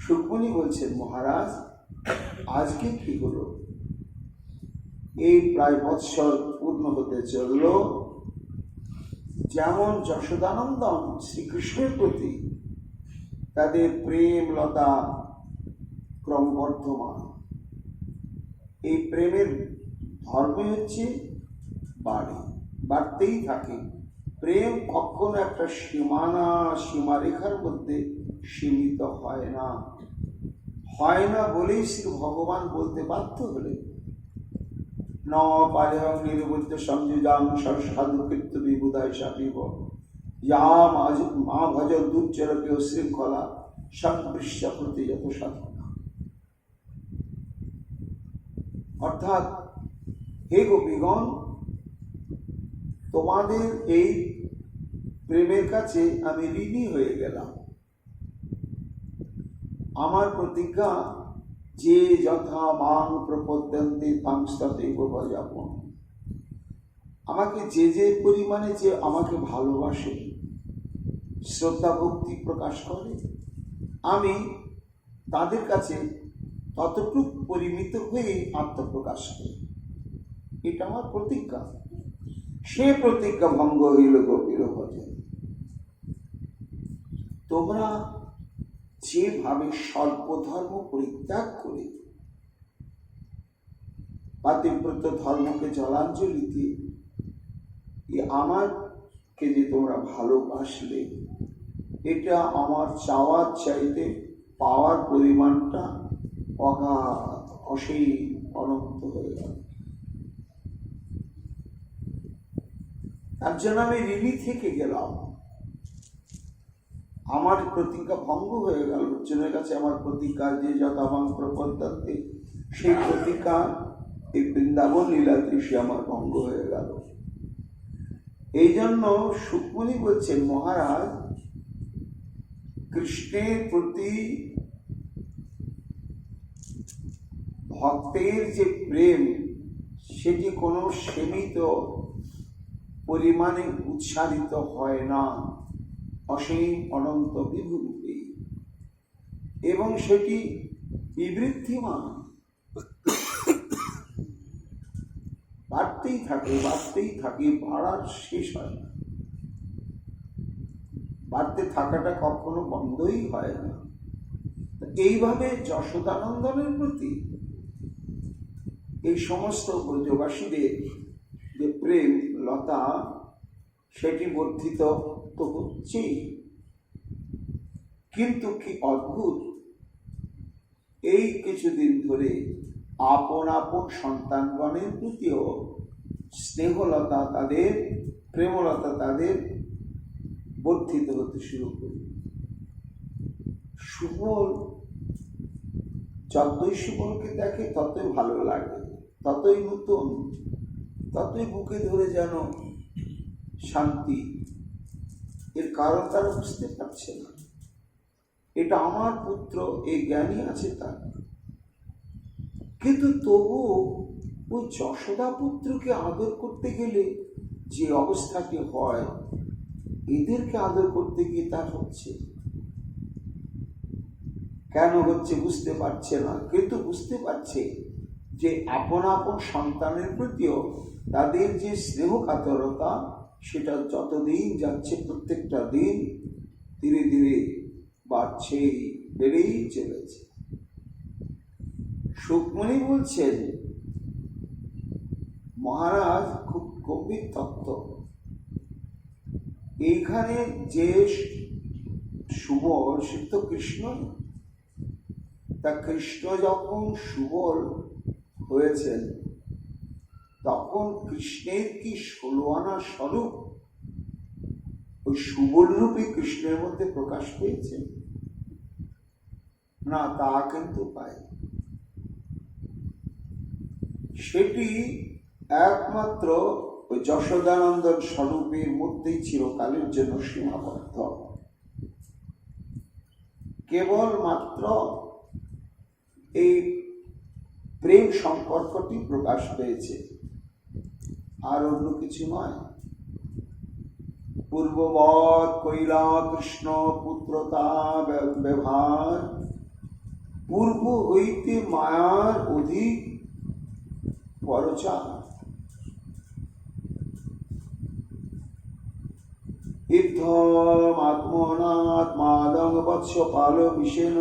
সুকমণি বলছেন মহারাজ আজকে কি হলো, এই প্রায় বৎসর পূর্ণ হতে চলল। যেমন যশোদানন্দন শ্রীকৃষ্ণের প্রতি তাদের প্রেম লতা ক্রমবর্ধমান, এই প্রেমের ধর্মই হচ্ছে বাড়তেই থাকে। প্রেম কখনো একটা সীমারেখার মধ্যে সীমিত হয় না বলেই শ্রী ভগবান বলতে বাধ্য হলেন, ন পারেহং নিরবুদ্ধ সংযুজাং সাধু কৃত্য বিবুধায় সাপিব ইয়া মা ভজ দুর্চরপেয় শৃঙ্খলা সংবৃশ্য প্রতি যত সাধনা। অর্থাৎ হে গোপীগণ, তোমাদের এই প্রেমের কাছে আমি ঋণী হয়ে গেলাম। আমার প্রতিজ্ঞা, যে যথা মাং প্রপদ্যন্তে তাংস্ততৈব ভজামহং, আমাকে যে যে পরিমাণে যে আমাকে ভালোবাসে, শ্রদ্ধা ভক্তি প্রকাশ করে, আমি তাদের কাছে ততটুকু পরিমিত হয়ে আত্মপ্রকাশ করি। এটা আমার প্রতিজ্ঞা। সে প্রতিজ্ঞা ভঙ্গ হইল গোপীর ভজন। তোমরা যেভাবে সর্বধর্ম পরিত্যাগ করে পাতিব্রত ধর্মকে জলাঞ্জলি দিয়ে আমারকে যে তোমরা ভালোবাসলে, এটা আমার চাওয়ার চাইতে পাওয়ার পরিমাণটা অগাধ, অসীম, অনন্ত হয়ে গেল। তার জন্য আমি ঋণী থেকে গেলাম। আমার প্রতিজ্ঞা ভঙ্গ হয়ে গেল। অর্জুনের কাছে আমার প্রতিজ্ঞা, যে যথামাং প্রপদ্যন্তে, সেই প্রতিজ্ঞা এই বৃন্দাবন লীলাতে সে আমার ভঙ্গ হয়ে গেল। এই জন্য সুকমণি বলছেন, মহারাজ, কৃষ্ণের প্রতি ভক্তের যে প্রেম, সেটি কোনো সীমিত পরিমাণে উচ্চারিত হয় না, অসীম অনন্ত বিভূরূপে, এবং সেটি বিবৃদ্ধিমান, বাড়তেই থাকে, বাড়তেই থাকে, বাড়ার শেষ হয় না। বাড়তে থাকাটা কখনো বন্ধই হয় না। এইভাবে যশোদানন্দনের প্রতি এই সমস্ত ব্রজবাসীদের যে প্রেম লতা, সেটি বর্ধিত তো হচ্ছেই। কিন্তু কি অদ্ভুত, এই কিছুদিন ধরে আপন আপন সন্তানগণের প্রতিও স্নেহলতা তাদের, প্রেমলতা তাদের বর্ধিত হতে শুরু করল। সুবল যতই সুবলকে দেখে ততই ভালো লাগে, ততই নতুন, ততই বুকে ধরে যেন শান্তি। এর কারণ তারা বুঝতে পারছে না। এটা আমার পুত্র, এই জ্ঞানই আছে তার। কিন্তু তবু ওই যশোদা পুত্রকে আদর করতে গেলে যে অবস্থাটি হয়, এদেরকে আদর করতে গিয়ে তার হচ্ছে। কেন হচ্ছে বুঝতে পারছে না, কিন্তু বুঝতে পারছে যে আপন আপন সন্তানের প্রতিও তাদের যে স্নেহ কাতরতা, সেটা যতদিন যাচ্ছে, প্রত্যেকটা দিন ধীরে ধীরে বাড়ছেই, বেড়েই চলেছে। সুকমণি বলছেন, মহারাজ, খুব গভীর তত্ত্ব। এইখানে যে সুবল, সে তো কৃষ্ণ। তা কৃষ্ণ যখন সুবল হয়েছেন, তখন কৃষ্ণের কি 16 আনা স্বরূপ ওই সুবল রূপে কৃষ্ণের মধ্যে প্রকাশ পেয়েছে? না, তা কিন্তু পায়। সেটি একমাত্র ওই যশোদানন্দন স্বরূপের মধ্যেই চিরকালের জন্য সীমাবদ্ধ। কেবলমাত্র এই প্রেম সম্পর্কটি প্রকাশ পেয়েছে, আর অন্য কিছু নয়। পূর্ববৎ কৈলা কৃষ্ণ পুত্রতা ব্যবহার, পূর্ব হইতে মায়ার অধিক পরচার। ইদ্ধম আত্মনাত্মাদং বৎস পাল বিশেন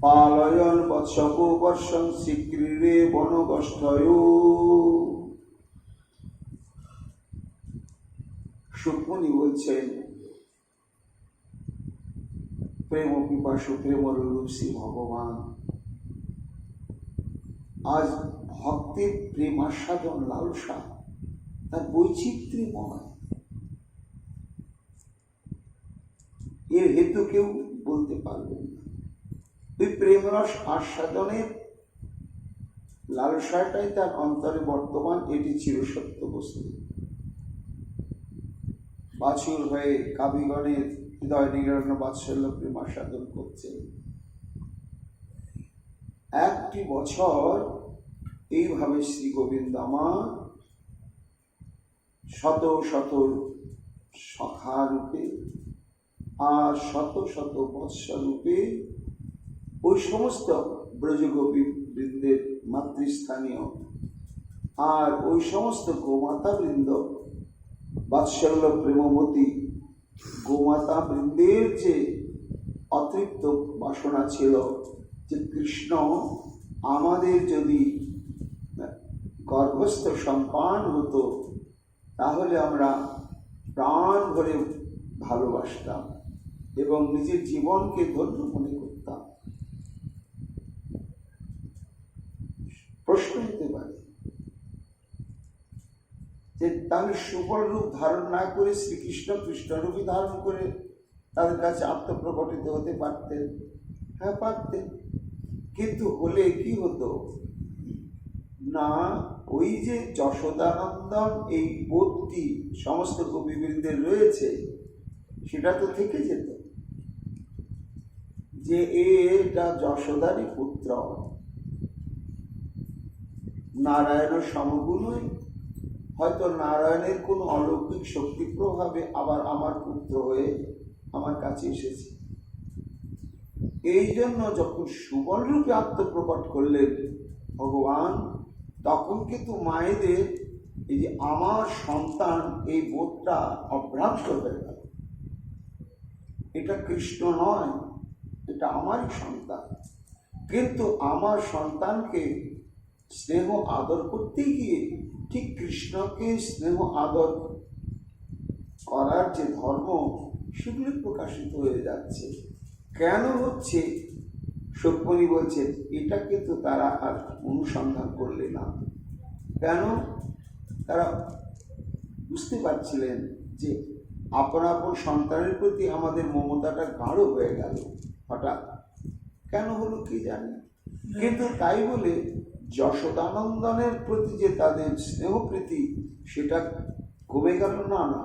পালয়ন বৎসকো বর্ষং শীঘ্রে বনগষ্ঠয়। সুকমণি বলছেন, প্রেম পিপাসু প্রেম রূপসী ভগবান আজ ভক্তের প্রেম আস্বাদন লালসা তার বৈচিত্র্যময়। এর হেতু কেউ বলতে পারবেন না। ওই প্রেম রস আস্বাদনের লালসাটাই তার অন্তরে বর্তমান, এটি চিরসত্য বস্তু। বাছুর হয়ে কাবিগণের হৃদয় নিগড়ানো বাৎসল্য প্রেম আস্বাদন করছে। একটি বছর এইভাবে শ্রী গোবিন্দ আমার শত শত সখা রূপে আর শত শত বৎস রূপে ওই সমস্ত ব্রজগোপী বৃন্দের মাতৃস্থানীয় আর ওই সমস্ত গোমাতা বৃন্দ, বাৎসল্য প্রেমবতী গোমাতা বৃন্দের যে অতৃপ্ত বাসনা ছিল যে কৃষ্ণ আমাদের যদি গর্ভস্থ সন্তান হতো তাহলে আমরা প্রাণ ভরে ভালোবাসতাম এবং নিজের জীবনকে ধন্য মনে করতাম। প্রশ্ন হতে পারে যে তাহলে সুবল রূপ ধারণ না করে শ্রীকৃষ্ণ কৃষ্ণরূপী ধারণ করে তাদের কাছে আত্মপ্রকটিত হতে পারতেন? হ্যাঁ পারতেন, কিন্তু হলে কি হতো না, ওই যে যশোদানন্দন এই বোধটি সমস্ত কবিবৃন্দের রয়েছে সেটা তো থেকে যেত যে এটা যশোদারই পুত্র, নারায়ণের সমগুণই, হয়তো নারায়ণের কোনো অলৌকিক শক্তি প্রভাবে আবার আমার পুত্র হয়ে আমার কাছে এসেছে। এই জন্য যখন সুবল রূপে আত্মপ্রকট করলেন ভগবান, তখন কিন্তু মায়েদের এই যে আমার সন্তান এই বোধটা অভ্রান্ত হয়ে গেল। এটা কৃষ্ণ নয়, এটা আমারই সন্তান। কিন্তু আমার সন্তানকে স্নেহ আদর করতে গিয়ে ঠিক কৃষ্ণকে স্নেহ আদর করার যে ধর্ম সেগুলি প্রকাশিত হয়ে যাচ্ছে। কেন হচ্ছে? সব্যমণি বলছেন এটা কিন্তু তারা আর অনুসন্ধান করলে না। কেন? তারা বুঝতে পারছিলেন যে আপন আপন সন্তানের প্রতি আমাদের মমতাটা গাঢ় হয়ে গেল হঠাৎ। কেন হলো কি জানি, কিন্তু তাই বলে যশোদানন্দনের প্রতি যে তাদের স্নেহ প্রীতি সেটা কমে গেল না, না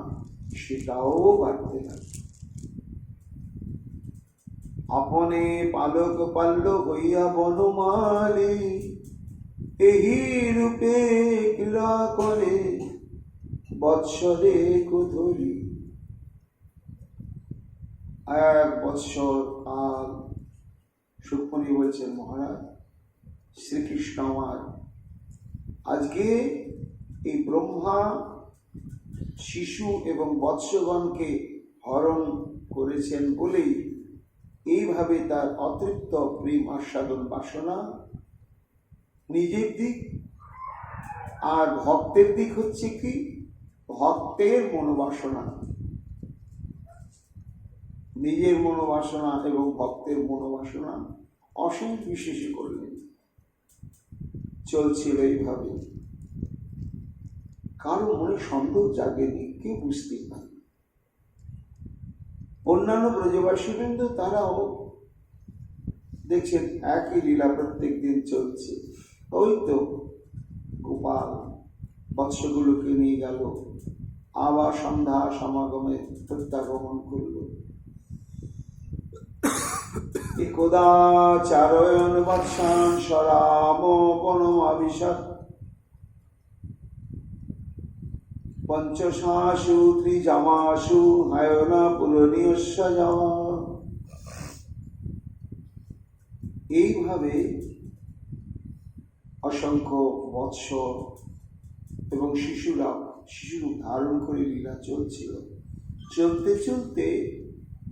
সেটাও বাড়তে লাগলো। আপনে পালক পাল্ল হইয়া বনমালী এই রূপে ক্রীড়া করে বৎসরে ধরি। 1 বৎসর কাল সুখমণি বলছেন মহারাজ শ্রীকৃষ্ণ আমার আজকে এই ব্রহ্মা শিশু এবং বৎসগণকে হরণ করেছেন বলেই এইভাবে তার অতৃপ্ত প্রেম আস্বাদন বাসনা নিজের দিক, আর ভক্তের দিক হচ্ছে কি ভক্তের মনোবাসনা, নিজের মনোবাসনা এবং ভক্তের মনোবাসনা অসীম বিশেষে করলেন। চলছিল এইভাবে, কারো মনে সন্দেহ জাগেনি, কেউ বুঝতে পারে। অন্যান্য ব্রজবাসীবৃন্দ তারাও দেখছেন একই লীলা প্রত্যেক দিন চলছে। ওই তো গোপাল বৎসগুলোকে নিয়ে গেল, আবার সন্ধ্যা সমাগমে প্রত্যাগমন করল। একদা চারয়ন বৎসান সরাম বনমাবিশৎ পঞ্চশাসু ত্রিজামাসু হায়না পুরনীয়স্য যাওয়া। এইভাবে অসংখ্য বৎসর এবং শিশু ধারণ করে লীলা চলছিল। চলতে চলতে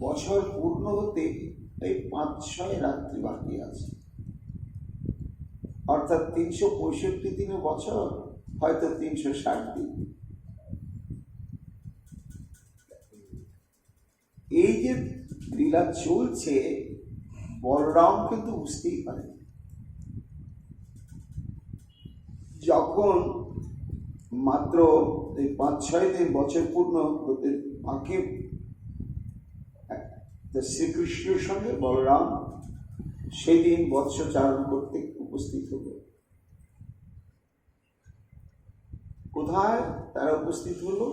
বছর পূর্ণ হতে এই 5-6 রাত্রি বাকি আছে, অর্থাৎ 365 দিনে বছর, হয়তো 360 দিন। এই যে লীলা চলছে বলরাম কিন্তু বুঝতেই পারে। যখন মাত্র এই 5-6 দিন বছর পূর্ণ হতে বাকি, শ্রীকৃষ্ণের সঙ্গে বলরাম সেই দিন বৎস চারণ করতে উপস্থিত হল। কোথায় তারা উপস্থিত হলো?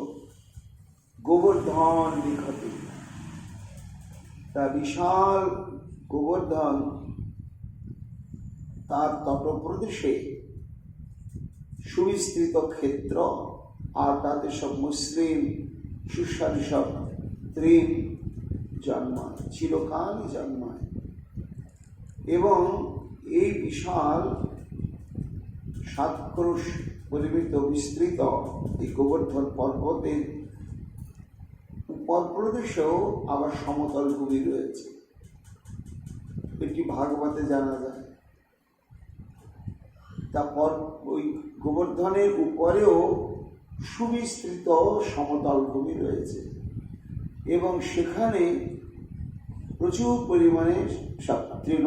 গোবর্ধন নিকটে। তা বিশাল গোবর্ধন তার তটপ্রদেশে সুবিস্তৃত ক্ষেত্র, আর তাতে সব মুসলিম সুস্বাদু সব তৃণ জন্মায়, চিরকালই জন্মায়। এবং এই বিশাল 7 ক্রোশ পরিমিত বিস্তৃত এই গোবর্ধন পর্বতের উপর প্রদেশেও আবার সমতল ভূমি রয়েছে। এটি ভাগবতে জানা যায়। তারপর ওই গোবর্ধনের উপরেও সুবিস্তৃত সমতল ভূমি রয়েছে এবং সেখানে প্রচুর পরিমাণে সব তৃণ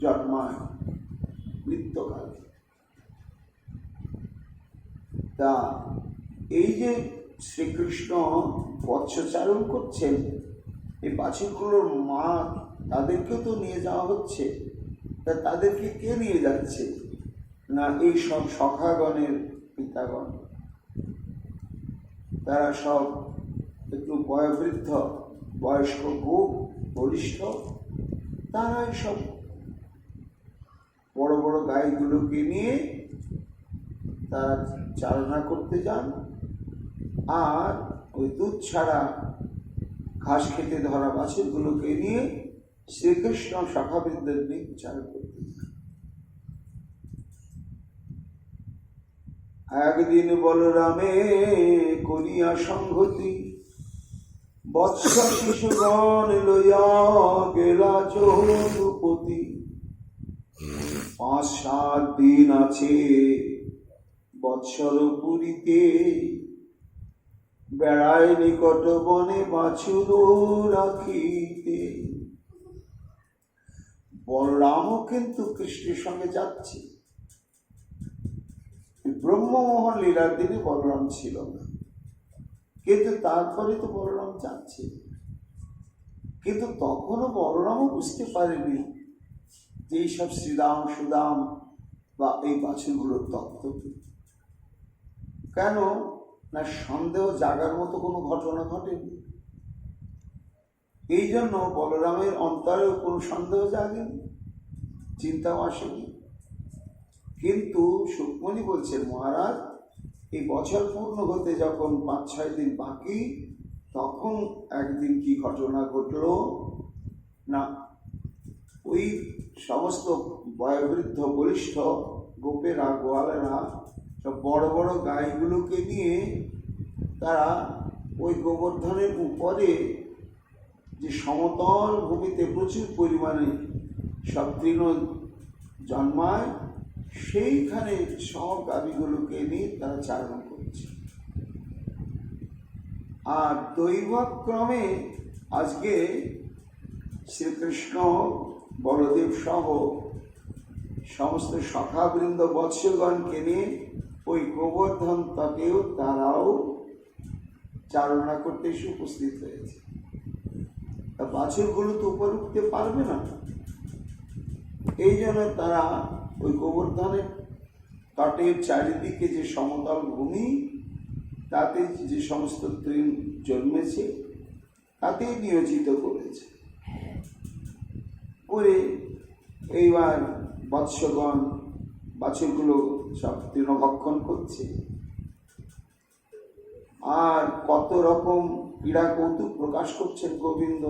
জন্মায় নিত্যকালে। তা এই যে শ্রীকৃষ্ণ বৎসচারণ করছেন, এই বাছুরগুলোর মা তাদেরকেও তো নিয়ে যাওয়া হচ্ছে। তা তাদেরকে কে নিয়ে যাচ্ছে? না এই সব সখাগণের পিতাগণ। তারা সব একটু বয়োবৃদ্ধ, বয়স্ক গোপ, বলিষ্ঠ। তারা সব বড় বড় গাইগুলোকে নিয়ে তারা চালনা করতে যান, আর ওই দুধ ছাড়া ঘাস খেতে ধরা বাছুরগুলোকে নিয়ে শ্রীকৃষ্ণ সখাবৃন্দের নিয়ে চারণ করতে যান। একদিন বলরামে করিয়া সংহতি, বৎস শিশুগণ লইয়া গেলা চৌপতি। 5-7 দিন আছে বৎসর পুরীতে, বেড়ায় নিকট বনে বাছুর রাখিতে। বলরামও কিন্তু কৃষ্ণের সঙ্গে যাচ্ছে। ব্রহ্মমোহন লীলার দিনে বলরাম ছিল না, কিন্তু তারপরে তো বলরাম যাচ্ছে। কিন্তু তখনও বলরামও বুঝতে পারেনি যে এইসব শ্রীরাম সুদাম বা এই বাছুরগুলোর তত্ত্ব। কেন না সন্দেহ জাগার মতো কোনো ঘটনা ঘটেনি, এই জন্য বলরামের অন্তরেও কোনো সন্দেহ জাগেনি, চিন্তাও আসেনি। কিন্তু সুকমণি বলছেন, মহারাজ এই বছর পূর্ণ হতে যখন 5-6 দিন বাকি, তখন একদিন কি ঘটনা ঘটল না, ওই সমস্ত বয়োবৃদ্ধ বলিষ্ঠ গোপেরা, গোয়ালেরা সব বড় বড় গাইগুলোকে নিয়ে তারা ওই গোবর্ধনের উপরে যে সমতল ভূমিতে প্রচুর পরিমাণে সব তৃণ জন্মায়, সেইখানে সব গাভীগুলোকে নিয়ে তারা চারণ করছে। আর দৈবক্রমে আজকে শ্রীকৃষ্ণ বলদেব সহ সমস্ত সখাবৃন্দ বৎসগণকে নিয়ে ওই গোবর্ধন তটেও তারাও চারণা করতে এসে উপস্থিত হয়েছে। বাছুরগুলো তো উপরে উঠতে পারবে না, এই জন্য তারা ওই গোবর্ধনের তটের চারিদিকে যে সমতল ভূমি, তাতে যে সমস্ত তৃণ জন্মেছে তাতে নিয়োজিত করেছে। করে এইবার বৎসগণ বাছুরগুলো সব তৃণভক্ষণ করছে, আর কত রকম ক্রীড়া কৌতুক প্রকাশ করছেন গোবিন্দ।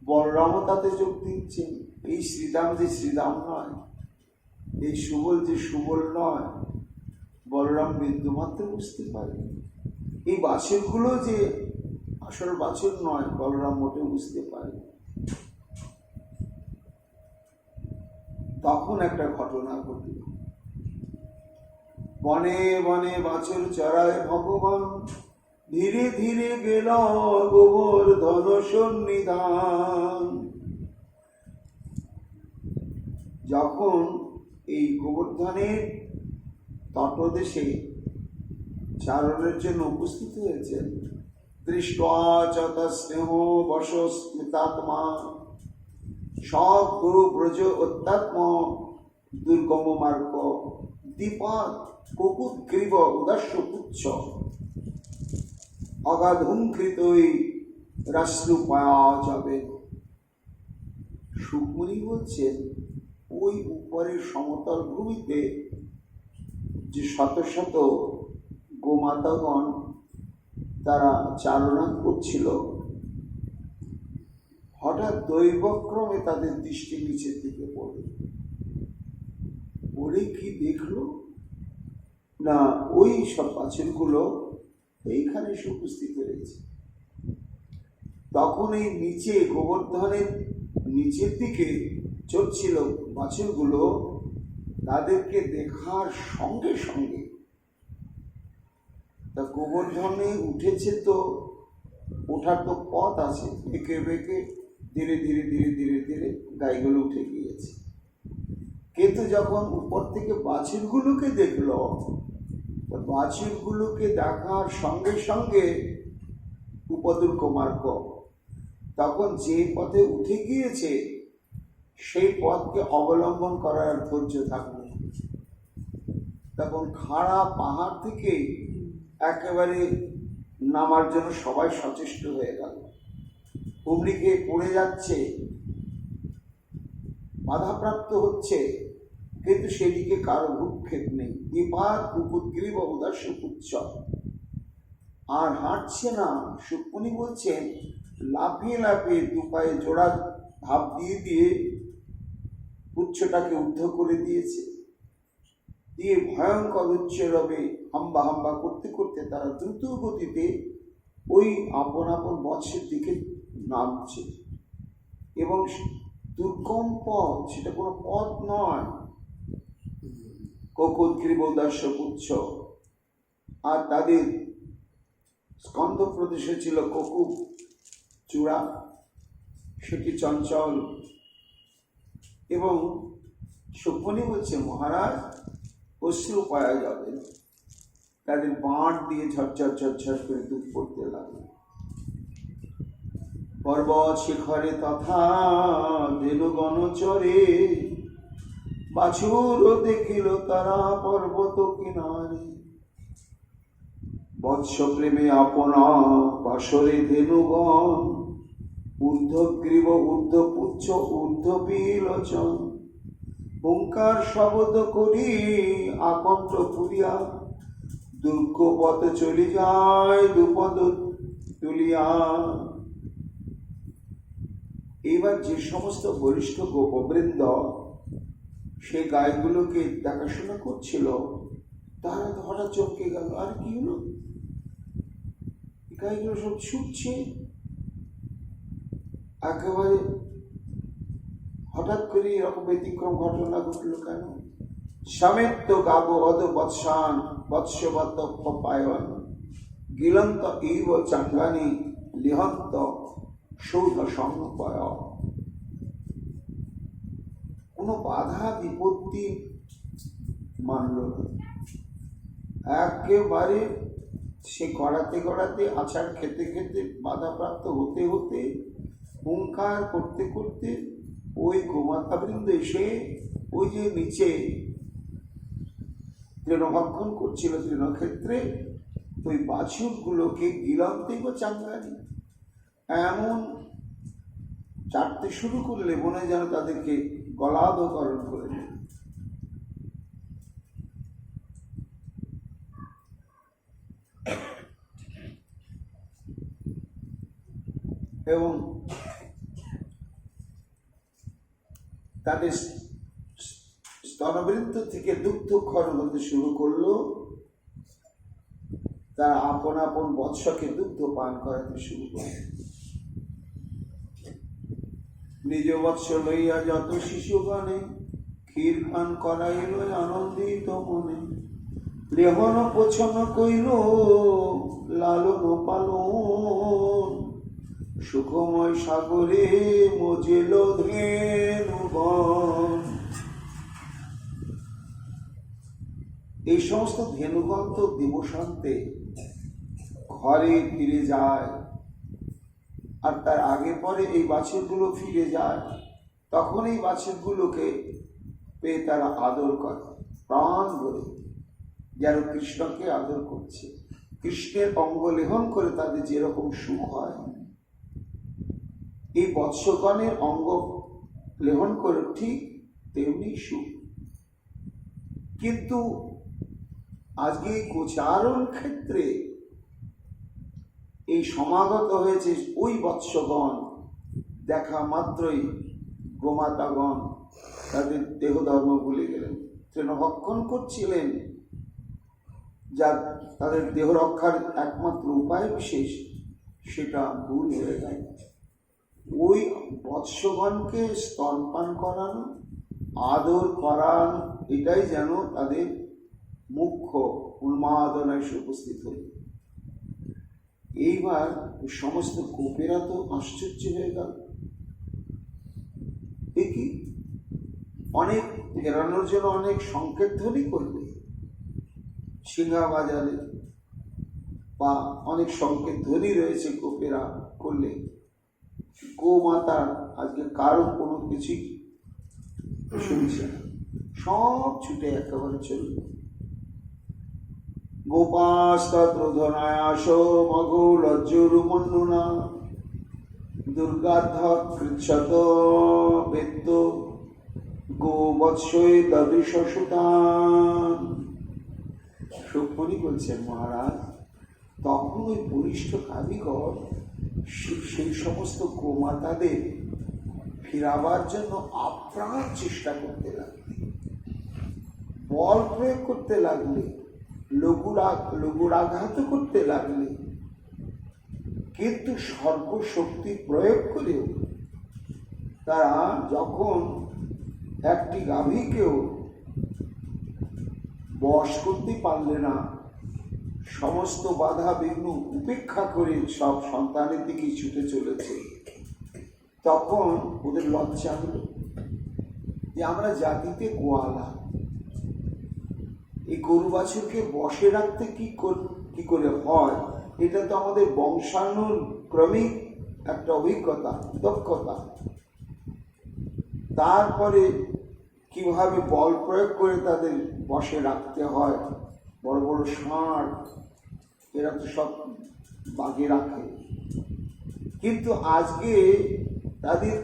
বলরামও তাতে যোগ দিচ্ছেন। এই শ্রীরাম যে শ্রীরাম নয়, এই সুবল যে সুবল নয়, বলরাম বিন্দুমাত্র বুঝতে পারে। এই বাছুরগুলো যে আসল বাছুর নয়, বলরাম মোটে বুঝতে পারে। তখন একটা ঘটনা ঘটল। বনে বনে বাছুর চড়ায় ভগবান, ধীরে ধীরে গেল গোবর্ধন সন্নিধান। যখন এই গোবর্ধনের তটদেশে চারণের জন্য উপস্থিত হয়েছেন, দৃষ্টা চত স্নেহ বশ স্মিতাত্মা, সব গুরু ব্রজ অত্যাত্ম দুর্গম মার্গ দীপাত কুকুৎগ্রীব উদাস্য পুচ্ছ অগাধুঙ্কৃতই রাশ্রু পাওয়া যাবে। সুকমুনি বলছেন ওই উপরের সমতল ভূমিতে যে শত শত গোমাতাগণ তারা চারণা করছিল, হঠাৎ দৈবক্রমে তাদের দৃষ্টি নিচের দিকে পড়ে। পড়ে কি দেখলো না, ওই সব বাছুরগুলো এইখানে উপস্থিত হয়েছে। তখন এই নিচে গোবর্ধনের নিচের দিকে চলছিল বাছুরগুলো, তাদেরকে দেখার সঙ্গে সঙ্গে তা গোবর্ধনে উঠেছে, তো ওঠার তো পথ আছে, বেঁকে বেঁকে ধীরে ধীরে ধীরে ধীরে ধীরে গাইগুলো উঠে গিয়েছে। কিন্তু যখন উপর থেকে বাছুরগুলোকে দেখলো, বাছুরগুলোকে দেখার সঙ্গে সঙ্গে উপদুর্গ মার্গ, তখন যে পথে উঠে গিয়েছে সেই পথকে অবলম্বন করার ধৈর্য থাকবে। তখন খাড়া পাহাড় থেকে একেবারে নামার জন্য সবাই সচেষ্ট হয়ে গেল। হুমড়ি খেয়ে পড়ে যাচ্ছে, বাধাপ্রাপ্ত হচ্ছে, কিন্তু সেদিকে কারো ভূক্ষেপ নেই। এবার কুকুৎগ্রীব উদাস্য পুচ্ছ, আর হাঁটছে না। সুকমুনি বলছেন লাফিয়ে লাফিয়ে দু পায়ে জোড়া ভাব দিয়ে দিয়ে পুচ্ছটাকে ঊর্ধ্ব করে দিয়েছে, দিয়ে ভয়ঙ্কর উচ্চ রবে হাম্বা হাম্বা করতে করতে তারা দ্রুত গতিতে ওই আপন আপন বৎসের দিকে নামছে। এবং দুর্গম পথ, সেটা কোনো পথ নয়, কুকুৎগ্রীব উদাস্য পুচ্ছ। আর তাদের স্কন্ধ প্রদেশে ছিল ককুব চূড়া, সেটি চঞ্চল। এবং সুকমনি বলছে মহারাজ অশ্রু পাওয়া যাবে না, তাদের বাঁট দিয়ে ঝরঝর ঝরঝর করে দুধ পড়তে লাগলো। পর্বত শিখরে তথা ধেনুগণ চরে, বাছুর দেখিল তারা পর্বত কিনারে। বৎস প্রেমে আপনা বাসরে ধেনুগণ, ঊর্ধ্বগ্রীব ঊর্ধ্বপুচ্ছ ঊর্ধ্ববিলোচন। হুঙ্কার শব্দ করি আকণ্ঠ পুরিয়া, দুর্গ পথ চলি যায় দুপদ তুলিয়া। এবার যে সমস্ত বরিষ্ঠ গোপবৃন্দ সে গাইগুলোকে দেখাশোনা করছিল, তারা হঠাৎ চমকে গেল। আর কি হলো, গাইগুলো সব ছুটছে, একেবারে হঠাৎ করে এরকম ব্যতিক্রম ঘটনা ঘটলো কেন? সমেত গাবো অদ বৎসান বৎসবত পায়ন, গিলন্ত ইব চাঙ্গানি লিহন্ত সৌধ সংপয়। কোনো বাধা বিপত্তি মানল না, একেবারে সে গড়াতে গড়াতে আছাড় খেতে খেতে বাধাপ্রাপ্ত হতে হতে হুঙ্কার করতে করতে ওই গোমাতাবৃন্দ এসে ওই যে নিচে তৃণভক্ষণ করছিল তৃণক্ষেত্রে, ওই বাছুরগুলোকে গিলান্তে বা চাঙ্গানি এমন চাটতে শুরু করলে মনে হয় যেন তাদেরকে গলাধকরণ করে নেয়। এবং তাদের স্তনবৃন্ত থেকে দুগ্ধ ক্ষরণ হতে শুরু করলো, তারা আপন আপন বৎসকে দুগ্ধ পান করাতে শুরু করল। নিজ বৎস লইয়া যত শিশুগণে ক্ষীর পান করাইল আনন্দিত মনে। লেহন পোছন কইল লালন পালন, সুখময় সাগরে মজেল ধেনুগণ। এই সমস্ত ধেনুগণ তো দিবসান্তে ঘরে ফিরে যায়, আর তার আগে পরে এই বাছুরগুলো ফিরে যায়, তখন এই বাছুরগুলোকে পেয়ে তারা আদর করে। প্রাণ ভরে যেন কৃষ্ণকে আদর করছে। কৃষ্ণের অঙ্গ লেহন করে তাদের যেরকম সুখ হয়, এই বৎসগণের অঙ্গ লেহন করে ঠিক তেমনি সুখ। কিন্তু আজকে গোচারণ ক্ষেত্রে এই সমাগত হয়েছে ওই বৎসগণ, দেখা মাত্রই গোমাতাগণ তাদের দেহ ধর্ম ভুলে গেলেন, তৃণভক্ষণ করছিলেন, যা তাদের দেহ রক্ষার একমাত্র উপায় বিশেষ, সেটা ভুল হয়ে গেল। ওই বৎসগণকে স্তনপান করানো, আদর করানো, এটাই যেন তাদের মুখ্য উন্মাদনায় উপস্থিত হল। এইবার সমস্ত গোপেরা তো আশ্চর্য হয়ে গেল, কি অনেক ফেরানোর জন্য অনেক সংকেত ধ্বনি করবে সিংহা বাজারে, বা অনেক সংকেত ধ্বনি রয়েছে গোপেরা করলে, গোমাতার আজকে কারো কোনো কিছুই শুনছে না, সব ছুটে একেবারে চলবে। গোপাস্তদ্রোধনায়াস মঘো লজ্জরুমন্নুনা দুর্গাধ কৃচ্ছত বেদ্য গোবৎসই দদৃশসুতান। সুখমণি বলছেন, মহারাজ তখন ওই বরিষ্ঠ কারিগর সেই সমস্ত গোমাতাদের ফিরাবার জন্য আপ্রাণ চেষ্টা করতে লাগলেন, বল প্রয়োগ করতে লাগলে, লঘুরাঘাত করতে লাগলে, কিন্তু সর্বশক্তি প্রয়োগ করেও তারা যখন একটি গাভীকেও বশ করতে পারলে না, সমস্ত বাধা বিঘ্ন উপেক্ষা করে সব সন্তানের দিকে ছুটে চলেছে, তখন ওদের লজ্জা হলো যে আমরা জাতিতে গোয়ালা, এই গরু বাছুরকে বসে রাখতে কি করে হয়, এটা তো আমাদের বংশানুক্রমিক একটা অভিজ্ঞতা, দক্ষতা। তারপরে কিভাবে বল প্রয়োগ করে তাদের বসে রাখতে হয়, বড় বড় ষাঁড় এরা তো সব বাগে রাখে, কিন্তু আজকে তাদের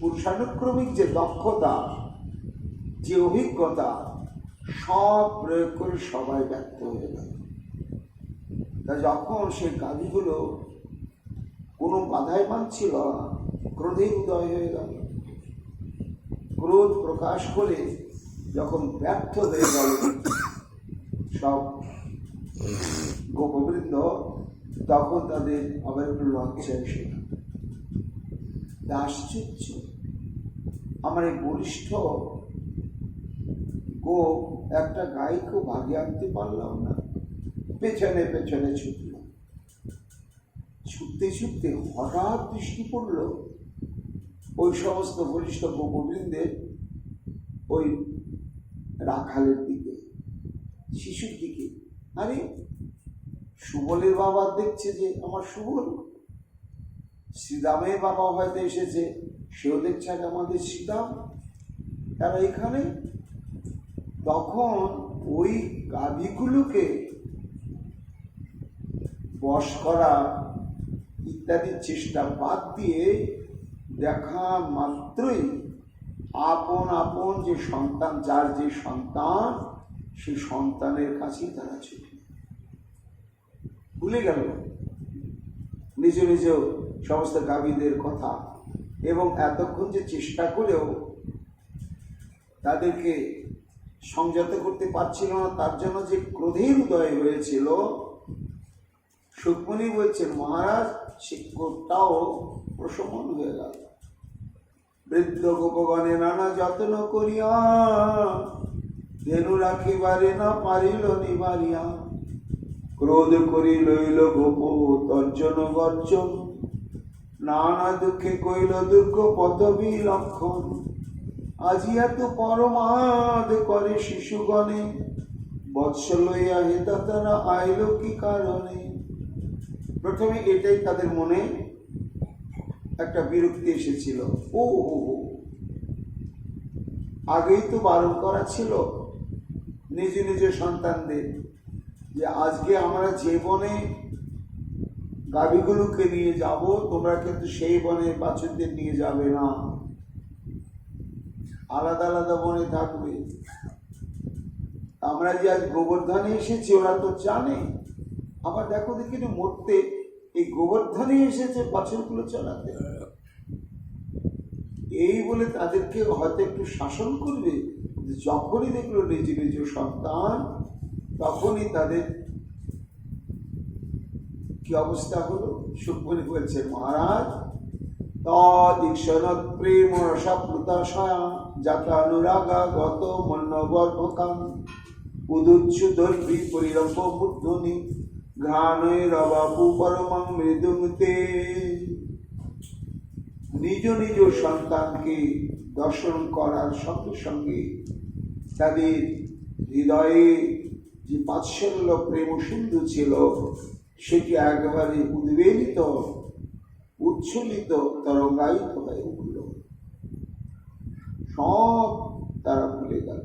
পুরুষানুক্রমিক যে দক্ষতা, যে অভিজ্ঞতা, সব প্রয়োগ করে সবাই ব্যর্থ হয়ে গেল। তা যখন সে গাভীগুলো কোনো বাধাই মানছিল না, ক্রোধে উদয় হয়ে গেল, ক্রোধ প্রকাশ করে যখন ব্যর্থ হয়ে গেল সব গোপবৃন্দ, তখন তাদের আবার একটু লজ্জা এসে আশ্চর্য, আমার এই বলিষ্ঠ গো একটা গাইকেও ভাগে আনতে পারলাম না, পেছনে পেছনে ছুটলাম। ছুটতে ছুটতে হঠাৎ দৃষ্টি পড়ল ওই সমস্ত বলিষ্ঠ গোপবৃন্দের ওই রাখালের দিকে, শিশুর দিকে। আরে সুবলের বাবা দেখছে যে আমার সুবল, শ্রীদামের বাবা হয়তো এসেছে, সেও দেখছে আমাদের শ্রীদাম, তারা এখানে। তখন ওই গাভীগুলোকে বশ করা ইত্যাদির চেষ্টা বাদ দিয়ে দেখা মাত্রই আপন আপন যে সন্তান, যার যে সন্তান, সেই সন্তানের কাছেই তারা ছুটে ভুলে গেল নিজ নিজ সমস্ত গাভীদের কথা, এবং এতক্ষণ যে চেষ্টা করেও তাদেরকে সংযত করতে পারছিল না, তার জন্য যে ক্রোধের উদয় হয়েছিল। সুখমণি বলছেন, মহারাজ সে ক্রোধটাও প্রশমন হয়ে গেল। বৃদ্ধ গোপগণে নানা যত্ন করিয়া ধেনু রাখিবারে না পারিল নিবারিয়া, ক্রোধ করি লইল গোপ তর্জন গর্জন, নানা দুঃখে কইল দুর্গ পদবী লক্ষণ, আজি এত পরমাদ করে শিশুগণে, বৎস লইয়া হেতা তারা আইল কি কারণে। প্রথমে এটাই তাদের মনে একটা বিরক্তি এসেছিল, ও আগেই তো বারণ করা ছিল, নিজ নিজ সন্তানদের যে আজকে আমরা যে বনে গাভীগুলোকে নিয়ে যাব, তোমরা কিন্তু সেই বনে বাছুরদের নিয়ে যাবে না, আলাদা আলাদা বনে থাকবে। আমরা যে আজ গোবর্ধনে এসেছি ওরা তো জানে, আবার দেখো দেখি মরতে এই গোবর্ধনে এসেছে বাছুরগুলো চালাতে, এই বলে তাদেরকে হয়তো একটু শাসন করবে। যখনই দেখলো নিজ নিজ সন্তান, তখনই তাদের কি অবস্থা হলো। সুখমণি বলছেন, মহারাজ তদীক্ষণ প্রেম রসাপ্লুতাশয়া জাতানুরাগা গত মন্নবর্ভকাম উদুচ্ছু দর্ভি পরিরম্ভ বুদ্ধনি ঘ্রাণৈরবাপু পরমং মৃদুংতে। নিজ নিজ সন্তানকে দর্শন করার সঙ্গে সঙ্গে তাদের হৃদয়ে যে বাৎসল্য প্রেম সিন্ধু ছিল সেটি একেবারে উদ্বেলিত, উচ্ছ্বলিত, তরঙ্গায়িত হয়ে উঠল। সব তারা ভুলে গেল,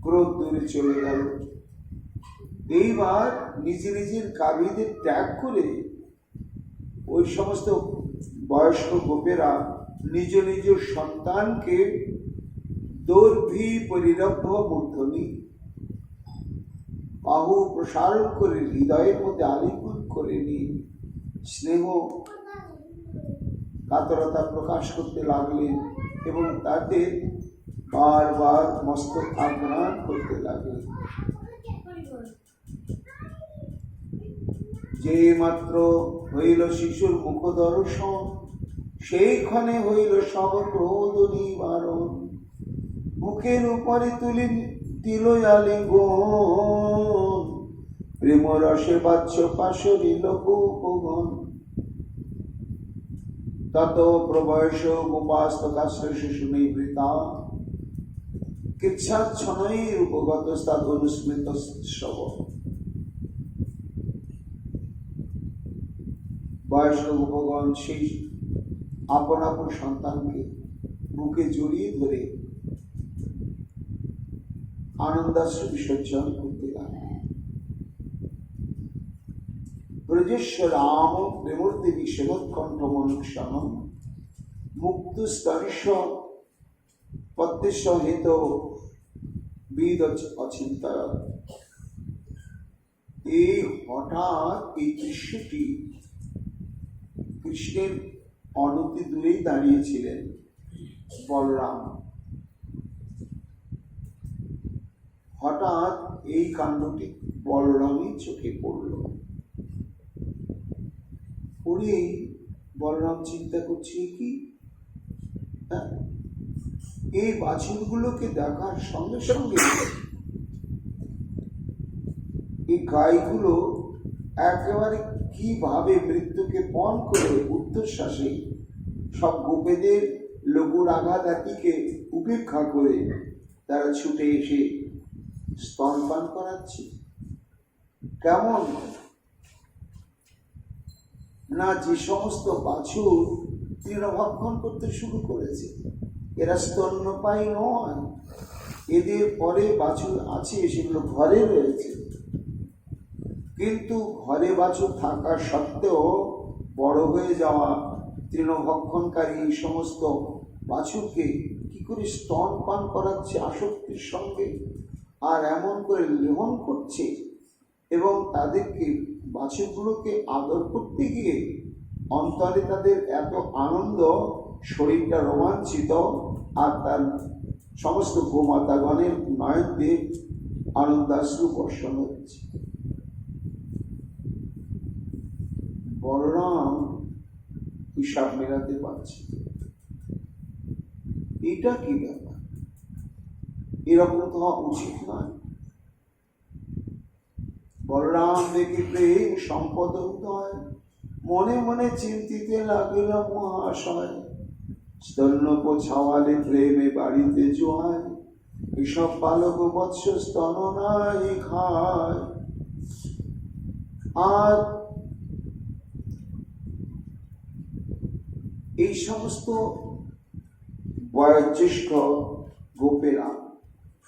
ক্রোধ দূরে চলে গেল। এইবার নিজে নিজের গাভীদের ত্যাগ করে ওই সমস্ত বয়স্ক গোপেরা নিজ নিজ সন্তানকে দর্ভি পরিরব্ধ মূর্ধনি বাহু প্রসারণ করে হৃদয়ের মধ্যে আলিঙ্গন করে নিয়ে স্নেহ কাতরতা প্রকাশ করতে লাগলেন এবং তাতে বারবার মস্তক আঘ্রাণ করতে লাগলেন। যে মাত্র হইল শিশুর মুখ দর্শন, সেইখানে হইল সব ক্রোধ নিবারণ। মুখের উপরে তুলি দিল আলিঙ্গন, প্রেম রসে বাচ্য পাশরিল গোপগণ। তত প্রবয়স গোপাস্তকাশ্র শিশু নিবৃতা, কিচ্ছাচ্ছনৈর উপগত স্তাদ অনুস্মৃত শ্রব। বয়স্ক গোপগণ সেই আপন আপন সন্তানকে বুকে জড়িয়ে ধরে আনন্দাশ্রু বিসর্জন করতে লাগলেন। ব্রজেশ্বর রাম প্রেমূর্তি বিশ্বকণ্ঠ মনুষ্যম মুক্ত স্তর্শ পদ্মেশ্বহিত বিদ অচিন্তয়। এই হঠাৎ এই দৃশ্যটি কৃষ্ণের অনতি দূরেই দাঁড়িয়েছিলেন বলরাম। হঠাৎ এই কাণ্ডটি বলরামের চোখে পড়ল। পড়ে বলরাম চিন্তা করছে কি, এই বাছুরগুলোকে দেখার সঙ্গে সঙ্গে এই গাইগুলো একেবারে কিভাবে মৃত্যুকে পণ করে উর্ধ্বশ্বাসে সব গোপেদের লঘু রাগাদাতিকে উপেক্ষা করে তারা ছুটে এসে স্তনপান করাচ্ছে। কেমন না, যে সমস্ত বাছুর তৃণভক্ষণ করতে শুরু করেছে, এরা স্তন্যপায়ী নয়, এদের পরে বাছুর আছে সেগুলো ঘরে রয়েছে, কিন্তু ঘরে বাছুর থাকা সত্ত্বেও বড় হয়ে যাওয়া তৃণভক্ষণকারী এই সমস্ত বাছুরকে কি করে স্তনপান করাচ্ছে আসক্তির সঙ্গে, আর এমন করে লেহন করছে এবং তাদেরকে বাছুরগুলোকে আদর করতে গিয়ে অন্তরে তাদের এত আনন্দ, শরীরটা রোমাঞ্চিত, আর তার সমস্ত গোমাতাগণের নয়নদের আনন্দাশ্রু বর্ষণ হচ্ছে। বলরাম হিসাব মেলাতে পারছে, এটা কি ব্যাপার, এরকম তো হওয়া উচিত নয়। বলরাম দেখি প্রেম সম্পদ উদয়, মনে মনে চিন্তিতে লাগিল মহাশয়। স্তন্যপ ছাওয়ালে প্রেমে বাড়িতে জোয়ায়, এসব বালক বৎস স্তন নাই খায়। আর এই সমস্ত বয়োজ্যেষ্ঠ গোপেরা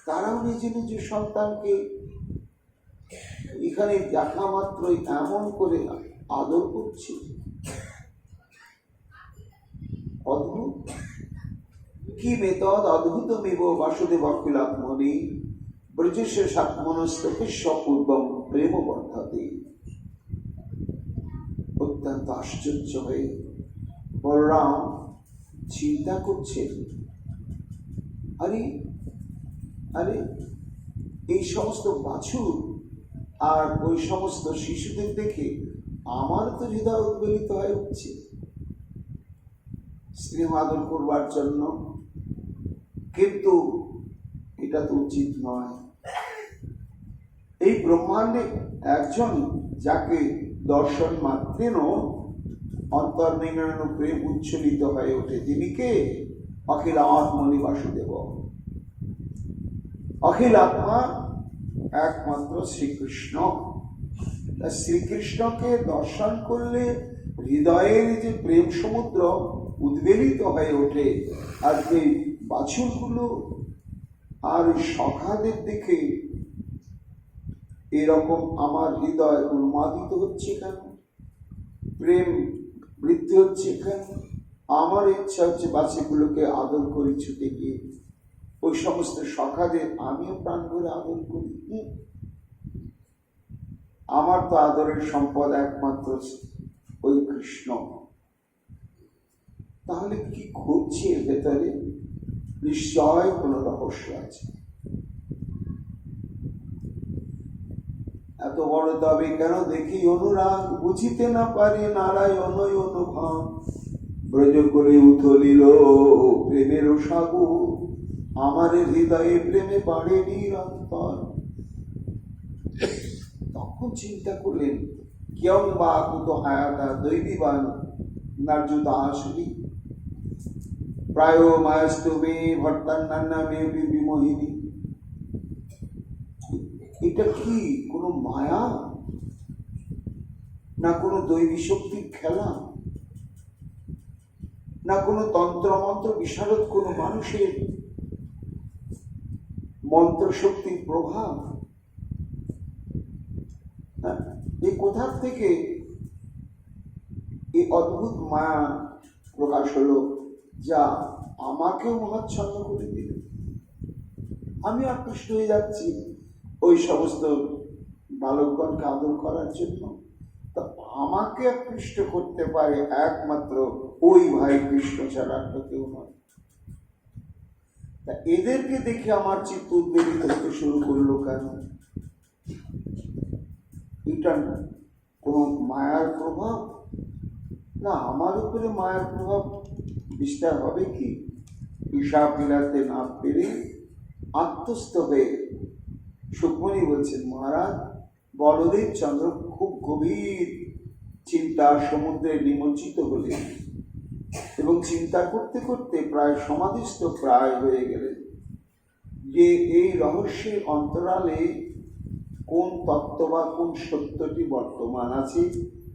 তারাও নিজ নিজ সন্তানকে এখানে দেখা মাত্রই এমন করে আদর করছে। অদ্ভুত কি মেতদ অদ্ভুতমেব বাসুদেব অখিলাত্মনি ব্রজেশ সাত্মনস্তকে সপূর্বম প্রেম বর্ধাতে। অত্যন্ত আশ্চর্য হয়ে বলরাম চিন্তা করছেন, আরে আরে এই সমস্ত বাছুর আর ওই সমস্ত শিশুদের দেখে আমার তো হৃদয় উদ্বেলিত হয়ে উঠছে স্নেহ আদর করবার জন্য, কিন্তু এটা তো উচিত নয়। এই ব্রহ্মাণ্ডে একজন যাকে দর্শন মাত্রেন অন্তর্নির্ণয় প্রেম উচ্ছ্বলিত হয়ে ওঠে, তিনি কে? অখিল আত্মনি বাসুদেব। অখিল আত্মা একমাত্র শ্রীকৃষ্ণ। শ্রীকৃষ্ণকে দর্শন করলে হৃদয়ের যে প্রেম সমুদ্র উদ্বেলিত হয়ে ওঠে, আর এই বাছুরগুলো আর সখাদের দেখে এরকম আমার হৃদয় উন্মাদিত হচ্ছে কেন, প্রেম বৃদ্ধি হচ্ছে কেন? আমার ইচ্ছা হচ্ছে বাছুরগুলোকে আদর করি ছুটে গিয়ে, ওই সমস্ত সখাদের আমিও প্রাণ ভরে আদর করি। আমার তো আদরের সম্পদ একমাত্র ওই কৃষ্ণ। তাহলে কি ঘটছে এর ভেতরে? নিশ্চয় কোন রহস্য আছে। এত বড় তবে কেন দেখি অনুরাগ, বুঝিতে না পারি নারায়ণ অনুভাব। ব্রজ করে উথলিল প্রেমের সাগর, আমার হৃদয়ে প্রেমে বাড়ে নিরন্তর। তখন চিন্তা করলেন, কিয়ং বা কুত হায়াতা দৈবিবান নার্যুতা আসলি প্রায় মায়াস্তবে ভট্টান্না মে বিমোহিনী। এটা কি কোনো মায়া, না কোনো দৈবী শক্তির খেলা, না কোনো তন্ত্রমন্ত্র বিশারদ কোনো মানুষের মন্ত্র শক্তির প্রভাব? এই কোথা থেকে এই অদ্ভুত মায়া প্রকাশ হলো, যা আমাকেও মহাচ্ছন্ন করে দিল? আমি আকৃষ্ট হয়ে যাচ্ছি ওই সমস্ত বালকগণকে আদর করার জন্য। তা আমাকে আকৃষ্ট করতে পারে একমাত্র ওই ভাই কৃষ্ণ ছাড়া আর কেউ নয়। তা এদেরকে দেখে আমার চিত্ত উদ্বেলিত হতে শুরু করলো কেন? এটা কোন মায়ার প্রভাব? না, আমার উপরে মায়ার প্রভাব বিস্তার হবে কি? ঈশা পিলাতে না পেরে আত্মস্থ হয়ে সুকমণি বলছেন, মহারাজ বলদেব চন্দ্র খুব গভীর চিন্তার সমুদ্রে নিমজ্জিত হলেন এবং চিন্তা করতে করতে প্রায় সমাধিস্থ প্রায় হয়ে গেলেন যে এই রহস্যের অন্তরালে কোন তত্ত্ব বা কোন সত্যটি বর্তমান আছে,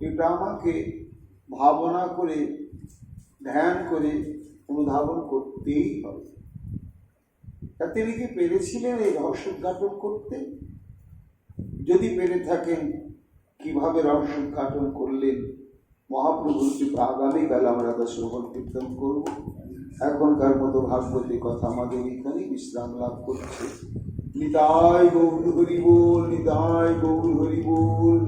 এটা আমাকে ভাবনা করে ধ্যান করে অনুধাবন করতেই হবে। তা তিনি কি পেরেছিলেন এই রহস্য উদ্ঘাটন করতে? যদি পেরে থাকেন, কিভাবে রহস্য উদ্ঘাটন করলেন মহাপ্রভুর কৃপা আগামীকাল আমরা তা শ্রবণ কীর্তন করব। এখনকার মতো ভাগবতী কথা আমাদের এখানে বিশ্রাম লাভ করছে। নিতাই গৌর হরি বল, নিতাই গৌর হরি বল।